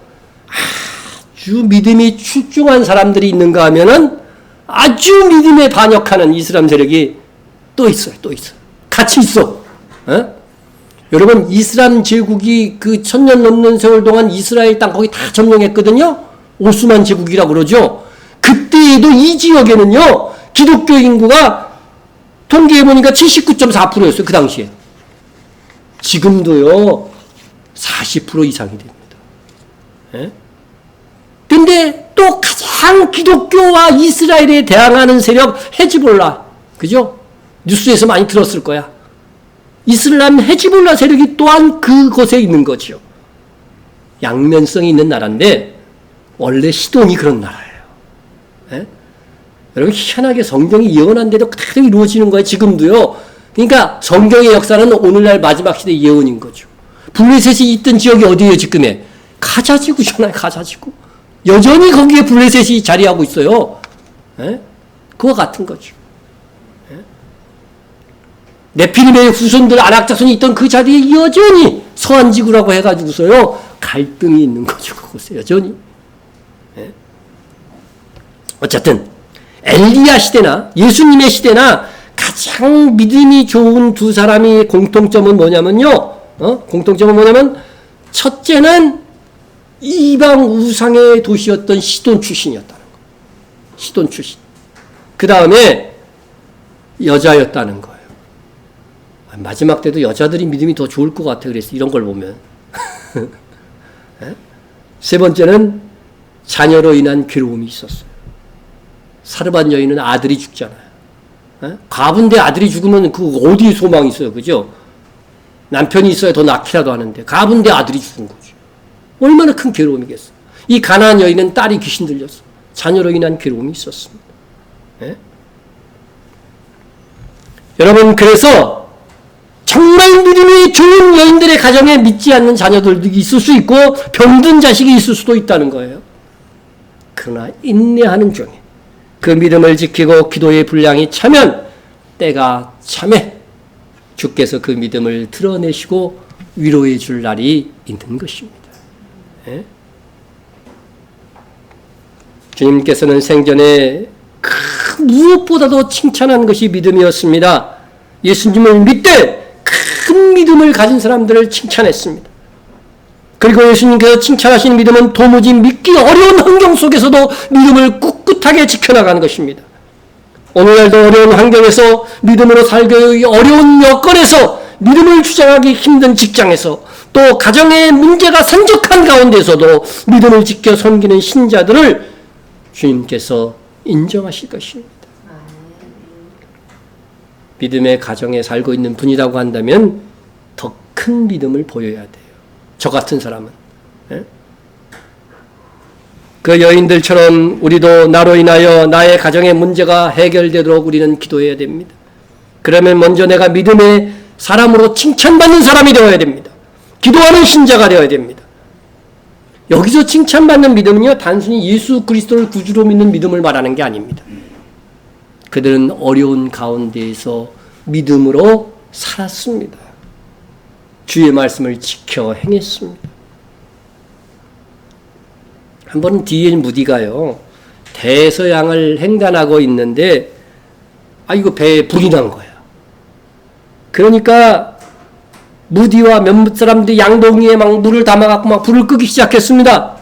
아주 믿음이 출중한 사람들이 있는가 하면은 아주 믿음에 반역하는 이슬람 세력이 또 있어요. 또 있어요. 같이 있어. 에? 여러분, 이슬람 제국이 그 1000년 넘는 세월 동안 이스라엘 땅 거기 다 점령했거든요. 오스만 제국이라고 그러죠. 그때에도 이 지역에는요, 기독교 인구가 통계해보니까 79.4%였어요. 그 당시에. 지금도요, 40% 이상이 됩니다. 예? 근데 또 가장 기독교와 이스라엘에 대항하는 세력 헤즈볼라, 그죠? 뉴스에서 많이 들었을 거야. 이슬람 헤즈볼라 세력이 또한 그곳에 있는 거죠. 양면성이 있는 나라인데 원래 시돈이 그런 나라예요. 예? 여러분, 희한하게 성경이 예언한 대로 그대로 이루어지는 거예요. 지금도요. 그러니까 성경의 역사는 오늘날 마지막 시대의 예언인 거죠. 블레셋이 있던 지역이 어디예요, 지금에? 가자지구잖아요, 가자지구. 여전히 거기에 블레셋이 자리하고 있어요. 예? 그와 같은 거죠. 예? 네피림의 후손들, 아낙자손이 있던 그 자리에 여전히 서한지구라고 해가지고서요, 갈등이 있는 거죠, 그곳에 여전히. 예? 어쨌든, 엘리야 시대나 예수님의 시대나 가장 믿음이 좋은 두 사람의 공통점은 뭐냐면요, 공통점은 뭐냐면, 첫째는 이방 우상의 도시였던 시돈 출신이었다는 거예요. 시돈 출신. 그 다음에 여자였다는 거예요. 마지막 때도 여자들이 믿음이 더 좋을 것 같아. 그래서 이런 걸 보면. 세 번째는 자녀로 인한 괴로움이 있었어요. 사르밧 여인은 아들이 죽잖아요. 가부인데 아들이 죽으면 그 어디에 소망이 있어요, 그죠? 남편이 있어야 더 낳기라도 하는데 가부인데 아들이 죽은 거죠. 얼마나 큰 괴로움이겠어. 이 가나안 여인은 딸이 귀신 들렸어. 자녀로 인한 괴로움이 있었습니다. 예? 여러분, 그래서 정말 믿음이 좋은 여인들의 가정에 믿지 않는 자녀들도 있을 수 있고 병든 자식이 있을 수도 있다는 거예요. 그러나 인내하는 중에 그 믿음을 지키고 기도의 분량이 차면 때가 차면 주께서 그 믿음을 드러내시고 위로해 줄 날이 있는 것입니다. 예? 주님께서는 생전에 무엇보다도 칭찬한 것이 믿음이었습니다. 예수님을 믿되 큰 믿음을 가진 사람들을 칭찬했습니다. 그리고 예수님께서 칭찬하신 믿음은 도무지 믿기 어려운 환경 속에서도 믿음을 꿋꿋하게 지켜나가는 것입니다. 오늘날도 어려운 환경에서 믿음으로 살기 어려운 여건에서 믿음을 주장하기 힘든 직장에서 또 가정의 문제가 산적한 가운데서도 믿음을 지켜 섬기는 신자들을 주님께서 인정하실 것입니다. 믿음의 가정에 살고 있는 분이라고 한다면 더 큰 믿음을 보여야 돼요. 저 같은 사람은. 예? 그 여인들처럼 우리도 나로 인하여 나의 가정의 문제가 해결되도록 우리는 기도해야 됩니다. 그러면 먼저 내가 믿음의 사람으로 칭찬받는 사람이 되어야 됩니다. 기도하는 신자가 되어야 됩니다. 여기서 칭찬받는 믿음은요, 단순히 예수 그리스도를 구주로 믿는 믿음을 말하는 게 아닙니다. 그들은 어려운 가운데에서 믿음으로 살았습니다. 주의 말씀을 지켜 행했습니다. 한 번은 D.L. 무디가요, 대서양을 횡단하고 있는데, 이거 배에 불이 난 거예요. 그러니까, 무디와 몇몇 사람들이 양동이에 막 물을 담아갖고 막 불을 끄기 시작했습니다.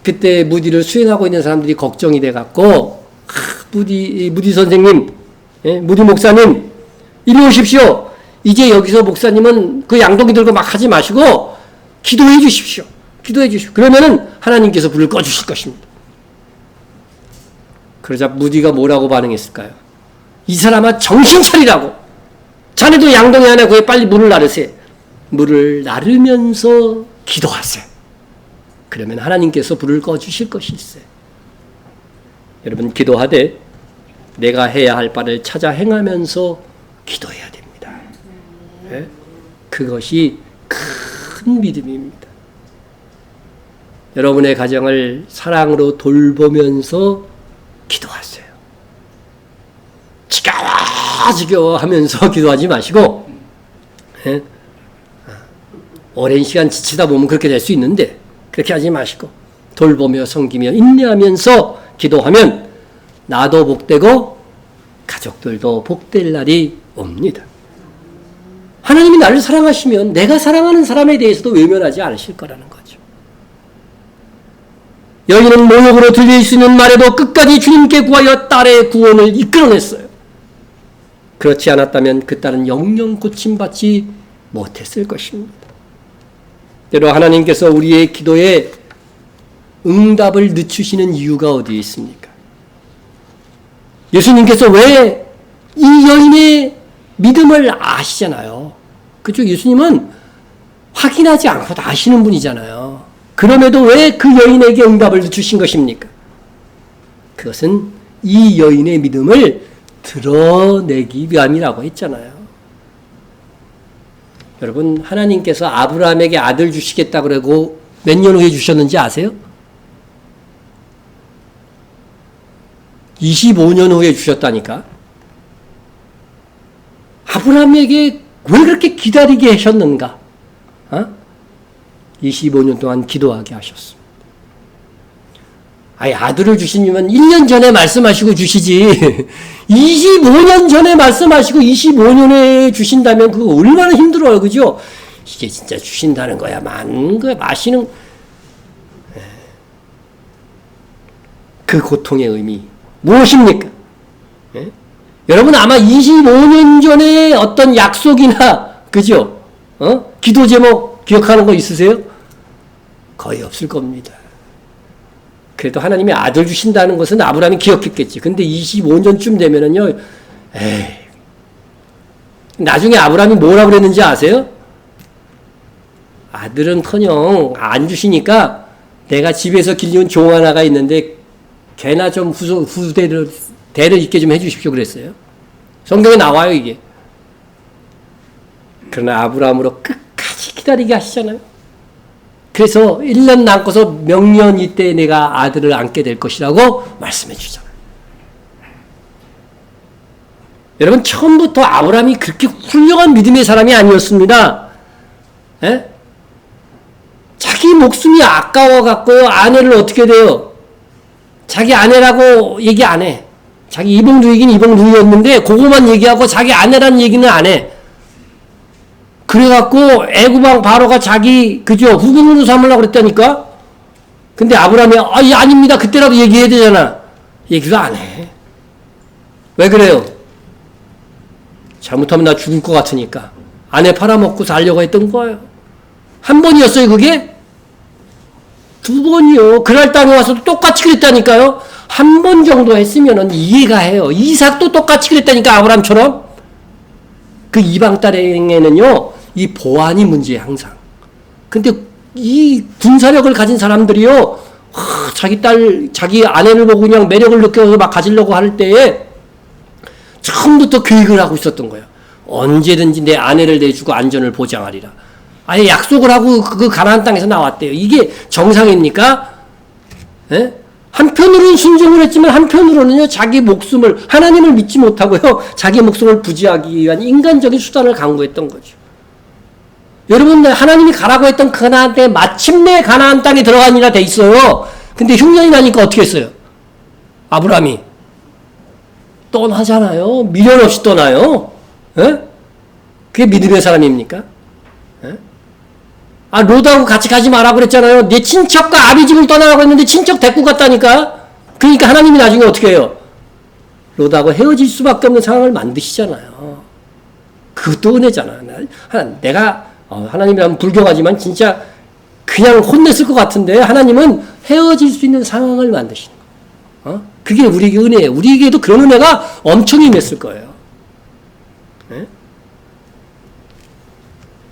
그때 무디를 수행하고 있는 사람들이 걱정이 돼갖고, 무디 선생님, 무디 목사님, 이리 오십시오. 이제 여기서 목사님은 그 양동이 들고 막 하지 마시고, 기도해 주십시오. 기도해 주십시오. 그러면은 하나님께서 불을 꺼주실 것입니다. 그러자 무디가 뭐라고 반응했을까요? 이 사람아, 정신 차리라고. 자네도 양동이 안에 거기에 빨리 물을 나르세요. 물을 나르면서 기도하세요. 그러면 하나님께서 불을 꺼주실 것일세. 여러분, 기도하되 내가 해야 할 바를 찾아 행하면서 기도해야 됩니다. 네? 그것이 큰 믿음입니다. 여러분의 가정을 사랑으로 돌보면서 기도하세요. 지겨워 하면서 기도하지 마시고, 예? 오랜 시간 지치다 보면 그렇게 될 수 있는데 그렇게 하지 마시고 돌보며 섬기며 인내하면서 기도하면 나도 복되고 가족들도 복될 날이 옵니다. 하나님이 나를 사랑하시면 내가 사랑하는 사람에 대해서도 외면하지 않으실 거라는 거죠. 여인은 모욕으로 들릴 수 있는 말에도 끝까지 주님께 구하여 딸의 구원을 이끌어냈어요. 그렇지 않았다면 그 딸은 영영 고침받지 못했을 것입니다. 때로 하나님께서 우리의 기도에 응답을 늦추시는 이유가 어디에 있습니까? 예수님께서 왜 이 여인의 믿음을 아시잖아요. 그죠? 예수님은 확인하지 않고 아시는 분이잖아요. 그럼에도 왜 그 여인에게 응답을 늦추신 것입니까? 그것은 이 여인의 믿음을 드러내기 위함이라고 했잖아요. 여러분, 하나님께서 아브라함에게 아들 주시겠다 그러고 몇 년 후에 주셨는지 아세요? 25년 후에 주셨다니까. 아브라함에게 왜 그렇게 기다리게 하셨는가? 25년 동안 기도하게 하셨습니다. 아니, 아들을 주시면 1년 전에 말씀하시고 주시지. 25년 전에 말씀하시고 25년에 주신다면 그거 얼마나 힘들어요. 그죠? 이게 진짜 주신다는 거야. 많은 거야. 마시는 그 고통의 의미 무엇입니까? 예? 여러분 아마 25년 전에 어떤 약속이나 그죠? 기도 제목 기억하는 거 있으세요? 거의 없을 겁니다. 그래도 하나님이 아들 주신다는 것은 아브라함이 기억했겠지. 근데 25년쯤 되면은요, 나중에 아브라함이 뭐라고 그랬는지 아세요? 아들은커녕 안 주시니까 내가 집에서 길리운 종 하나가 있는데 걔나 좀 대를 잇게 좀 해주십시오 그랬어요. 성경에 나와요 이게. 그러나 아브라함으로 끝까지 기다리게 하시잖아요. 그래서 1년 남고서 명년 이때 내가 아들을 안게 될 것이라고 말씀해 주잖아요. 여러분 처음부터 아브라함이 그렇게 훌륭한 믿음의 사람이 아니었습니다. 에? 자기 목숨이 아까워갖고 아내를 어떻게 돼요? 자기 아내라고 얘기 안 해. 자기 이복누이긴 이복누이였는데 그거만 얘기하고 자기 아내라는 얘기는 안 해. 그래갖고 애구방 바로가 자기 그죠 후궁으로 삼으려고 그랬다니까. 근데 아브라함이 아닙니다. 그때라도 얘기해야 되잖아. 얘기도 안 해. 왜 그래요? 잘못하면 나 죽을 것 같으니까. 아내 팔아먹고 살려고 했던 거예요. 한 번이었어요 그게? 2번이요. 그날 땅에 와서도 똑같이 그랬다니까요. 한 번 정도 했으면은 이해가 해요. 이삭도 똑같이 그랬다니까 아브라함처럼. 그 이방 땅에는요 이 보안이 문제예요 항상. 근데 이 군사력을 가진 사람들이요 자기 딸 자기 아내를 보고 그냥 매력을 느껴서 막 가지려고 할 때에 처음부터 계획을 하고 있었던 거예요. 언제든지 내 아내를 내주고 안전을 보장하리라. 아예 약속을 하고 그 가나안 땅에서 나왔대요. 이게 정상입니까? 에? 한편으로는 순종을 했지만 한편으로는요 자기 목숨을 하나님을 믿지 못하고요 자기 목숨을 부지하기 위한 인간적인 수단을 강구했던 거죠. 여러분 하나님이 가라고 했던 가나안 땅에 마침내 가나안 땅에 들어가니라 돼 있어요. 근데 흉년이 나니까 어떻게 했어요? 아브라함이 떠나잖아요. 미련 없이 떠나요. 에? 그게 믿음의 사람입니까? 롯하고 같이 가지 마라 그랬잖아요. 내 친척과 아비 집을 떠나라고 했는데 친척 데리고 갔다니까. 그러니까 하나님이 나중에 어떻게 해요? 롯하고 헤어질 수밖에 없는 상황을 만드시잖아요. 그것도 은혜잖아. 내가 하나님이라면 불교가지만 진짜 그냥 혼냈을 것 같은데 하나님은 헤어질 수 있는 상황을 만드시는 거예요. 그게 우리에게 은혜예요. 우리에게도 그런 은혜가 엄청 임했을 거예요. 네?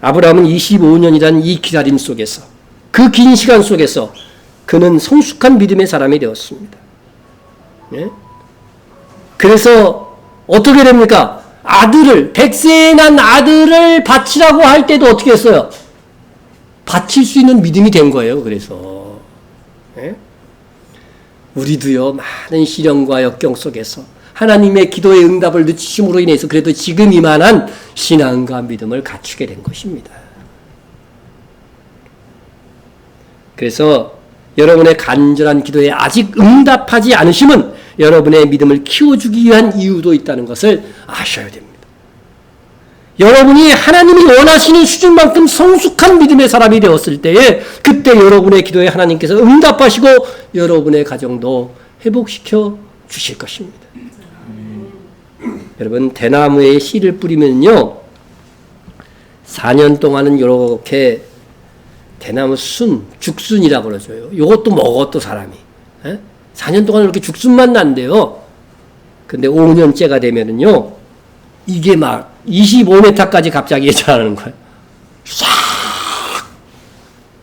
아브라함은 25년이라는 이 기다림 속에서 그 긴 시간 속에서 그는 성숙한 믿음의 사람이 되었습니다. 네? 그래서 어떻게 됩니까? 아들을 100세에 난 아들을 바치라고 할 때도 어떻게 했어요? 바칠 수 있는 믿음이 된 거예요. 그래서 네? 우리도요 많은 시련과 역경 속에서 하나님의 기도의 응답을 늦추심으로 인해서 그래도 지금 이만한 신앙과 믿음을 갖추게 된 것입니다. 그래서 여러분의 간절한 기도에 아직 응답하지 않으심은 여러분의 믿음을 키워주기 위한 이유도 있다는 것을 아셔야 됩니다. 여러분이 하나님이 원하시는 수준만큼 성숙한 믿음의 사람이 되었을 때에 그때 여러분의 기도에 하나님께서 응답하시고 여러분의 가정도 회복시켜 주실 것입니다. 여러분, 대나무에 씨를 뿌리면요 4년 동안은 이렇게 대나무 죽순이라고 그러죠. 이것도 먹어 또 사람이. 4년 동안 이렇게 죽순만 난대요. 근데 5년째가 되면은요 이게 막 25m까지 갑자기 자라는 거예요. 싹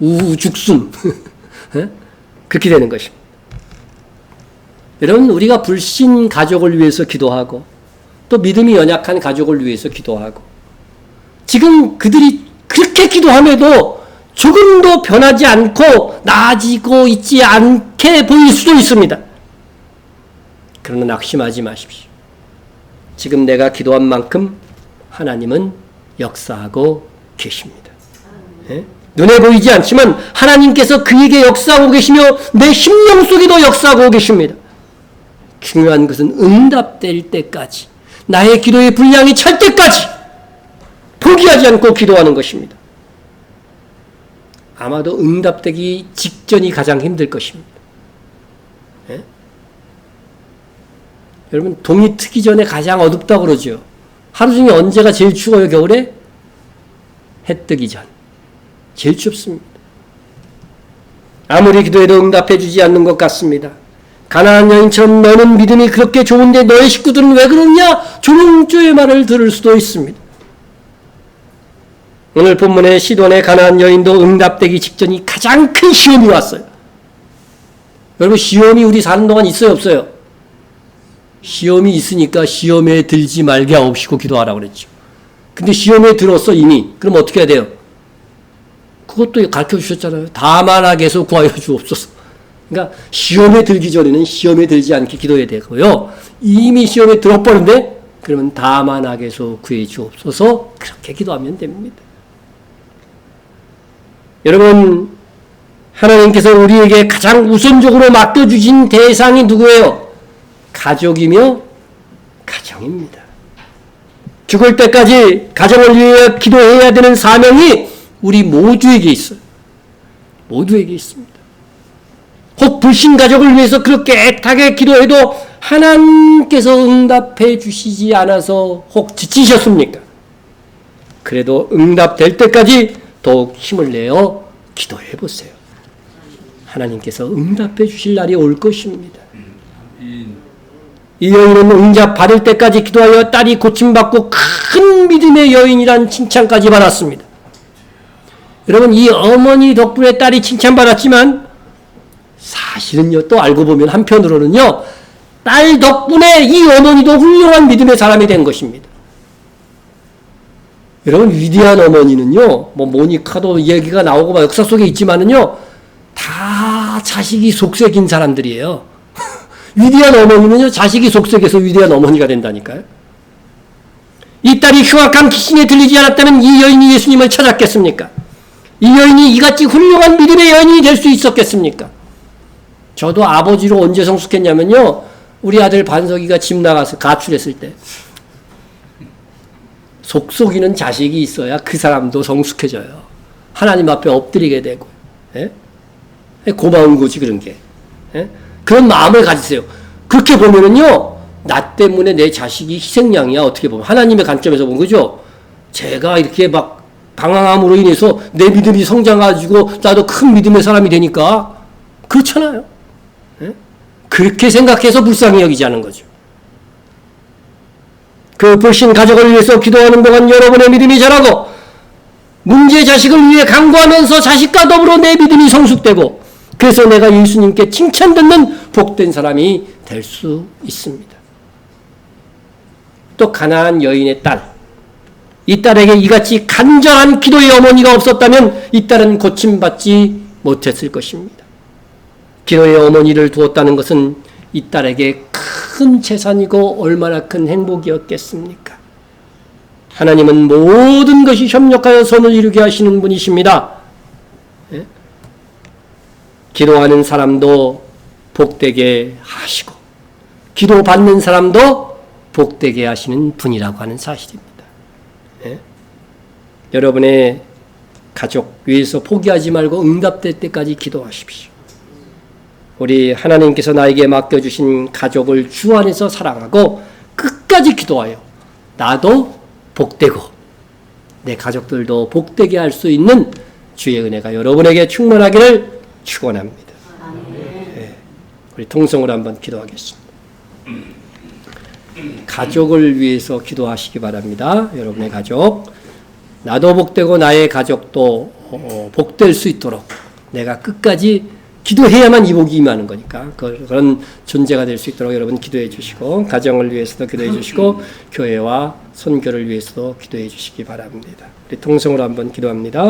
우죽순 그렇게 되는 것입니다. 여러분, 우리가 불신 가족을 위해서 기도하고 또 믿음이 연약한 가족을 위해서 기도하고 지금 그들이 그렇게 기도함에도 조금도 변하지 않고 나아지고 있지 않게 보일 수도 있습니다. 그러나 낙심하지 마십시오. 지금 내가 기도한 만큼 하나님은 역사하고 계십니다. 예? 눈에 보이지 않지만 하나님께서 그에게 역사하고 계시며 내 심령 속에도 역사하고 계십니다. 중요한 것은 응답될 때까지, 나의 기도의 분량이 찰 때까지 포기하지 않고 기도하는 것입니다. 아마도 응답되기 직전이 가장 힘들 것입니다. 예? 여러분, 동이 트기 전에 가장 어둡다고 그러죠. 하루 중에 언제가 제일 추워요, 겨울에? 해 뜨기 전. 제일 춥습니다. 아무리 기도해도 응답해 주지 않는 것 같습니다. 가나안 여인처럼 너는 믿음이 그렇게 좋은데 너의 식구들은 왜 그러냐? 조롱조의 말을 들을 수도 있습니다. 오늘 본문의 시돈의 가나안 여인도 응답되기 직전이 가장 큰 시험이 왔어요. 여러분, 시험이 우리 사는 동안 있어요, 없어요? 시험이 있으니까 시험에 들지 말게 하옵시고 기도하라고 그랬죠. 근데 시험에 들었어 이미. 그럼 어떻게 해야 돼요? 그것도 가르쳐 주셨잖아요. 다만 악에서 구하여 주옵소서. 그러니까 시험에 들기 전에는 시험에 들지 않게 기도해야 되고요. 이미 시험에 들어버렸는데 그러면 다만 악에서 구해 주옵소서. 그렇게 기도하면 됩니다. 여러분, 하나님께서 우리에게 가장 우선적으로 맡겨주신 대상이 누구예요? 가족이며 가정입니다. 죽을 때까지 가정을 위해 기도해야 되는 사명이 우리 모두에게 있어요. 모두에게 있습니다. 혹 불신 가족을 위해서 그렇게 애타게 기도해도 하나님께서 응답해 주시지 않아서 혹 지치셨습니까? 그래도 응답될 때까지 더욱 힘을 내어 기도해 보세요. 하나님께서 응답해 주실 날이 올 것입니다. 이 여인은 응답 받을 때까지 기도하여 딸이 고침받고 큰 믿음의 여인이란 칭찬까지 받았습니다. 여러분, 이 어머니 덕분에 딸이 칭찬받았지만 사실은요, 또 알고 보면 한편으로는요, 딸 덕분에 이 어머니도 훌륭한 믿음의 사람이 된 것입니다. 여러분, 위대한 어머니는요, 뭐 모니카도 얘기가 나오고 막 역사 속에 있지만은요, 다 자식이 속색인 사람들이에요. 위대한 어머니는요, 자식이 속색해서 위대한 어머니가 된다니까요. 이 딸이 흉악한 귀신에 들리지 않았다면 이 여인이 예수님을 찾았겠습니까? 이 여인이 이같이 훌륭한 믿음의 여인이 될 수 있었겠습니까? 저도 아버지로 언제 성숙했냐면요, 우리 아들 반석이가 집 나가서 가출했을 때 속속이는 자식이 있어야 그 사람도 성숙해져요. 하나님 앞에 엎드리게 되고. 예? 고마운 거지, 그런 게. 예? 그런 마음을 가지세요. 그렇게 보면은요, 나 때문에 내 자식이 희생양이야, 어떻게 보면. 하나님의 관점에서 본 거죠. 제가 이렇게 막 방황함으로 인해서 내 믿음이 성장해가지고 나도 큰 믿음의 사람이 되니까. 그렇잖아요. 예? 그렇게 생각해서 불쌍히 여기지 않은 거죠. 그 불신 가족을 위해서 기도하는 동안 여러분의 믿음이 자라고 문제 자식을 위해 강구하면서 자식과 더불어 내 믿음이 성숙되고 그래서 내가 예수님께 칭찬받는 복된 사람이 될 수 있습니다. 또 가나안 여인의 딸, 이 딸에게 이같이 간절한 기도의 어머니가 없었다면 이 딸은 고침받지 못했을 것입니다. 기도의 어머니를 두었다는 것은 이 딸에게 큰 재산이고 얼마나 큰 행복이었겠습니까? 하나님은 모든 것이 협력하여 선을 이루게 하시는 분이십니다. 예? 기도하는 사람도 복되게 하시고 기도받는 사람도 복되게 하시는 분이라고 하는 사실입니다. 예? 여러분의 가족 위해서 포기하지 말고 응답될 때까지 기도하십시오. 우리 하나님께서 나에게 맡겨주신 가족을 주 안에서 사랑하고 끝까지 기도하여 나도 복되고 내 가족들도 복되게 할 수 있는 주의 은혜가 여러분에게 충만하기를 축원합니다. 네. 우리 통성으로 한번 기도하겠습니다. 가족을 위해서 기도하시기 바랍니다. 여러분의 가족, 나도 복되고 나의 가족도 복될 수 있도록 내가 끝까지 기도해야만 이 복이 임하는 거니까 그런 존재가 될 수 있도록 여러분 기도해 주시고, 가정을 위해서도 기도해 주시고, 교회와 선교를 위해서도 기도해 주시기 바랍니다. 우리 통성으로 한번 기도합니다.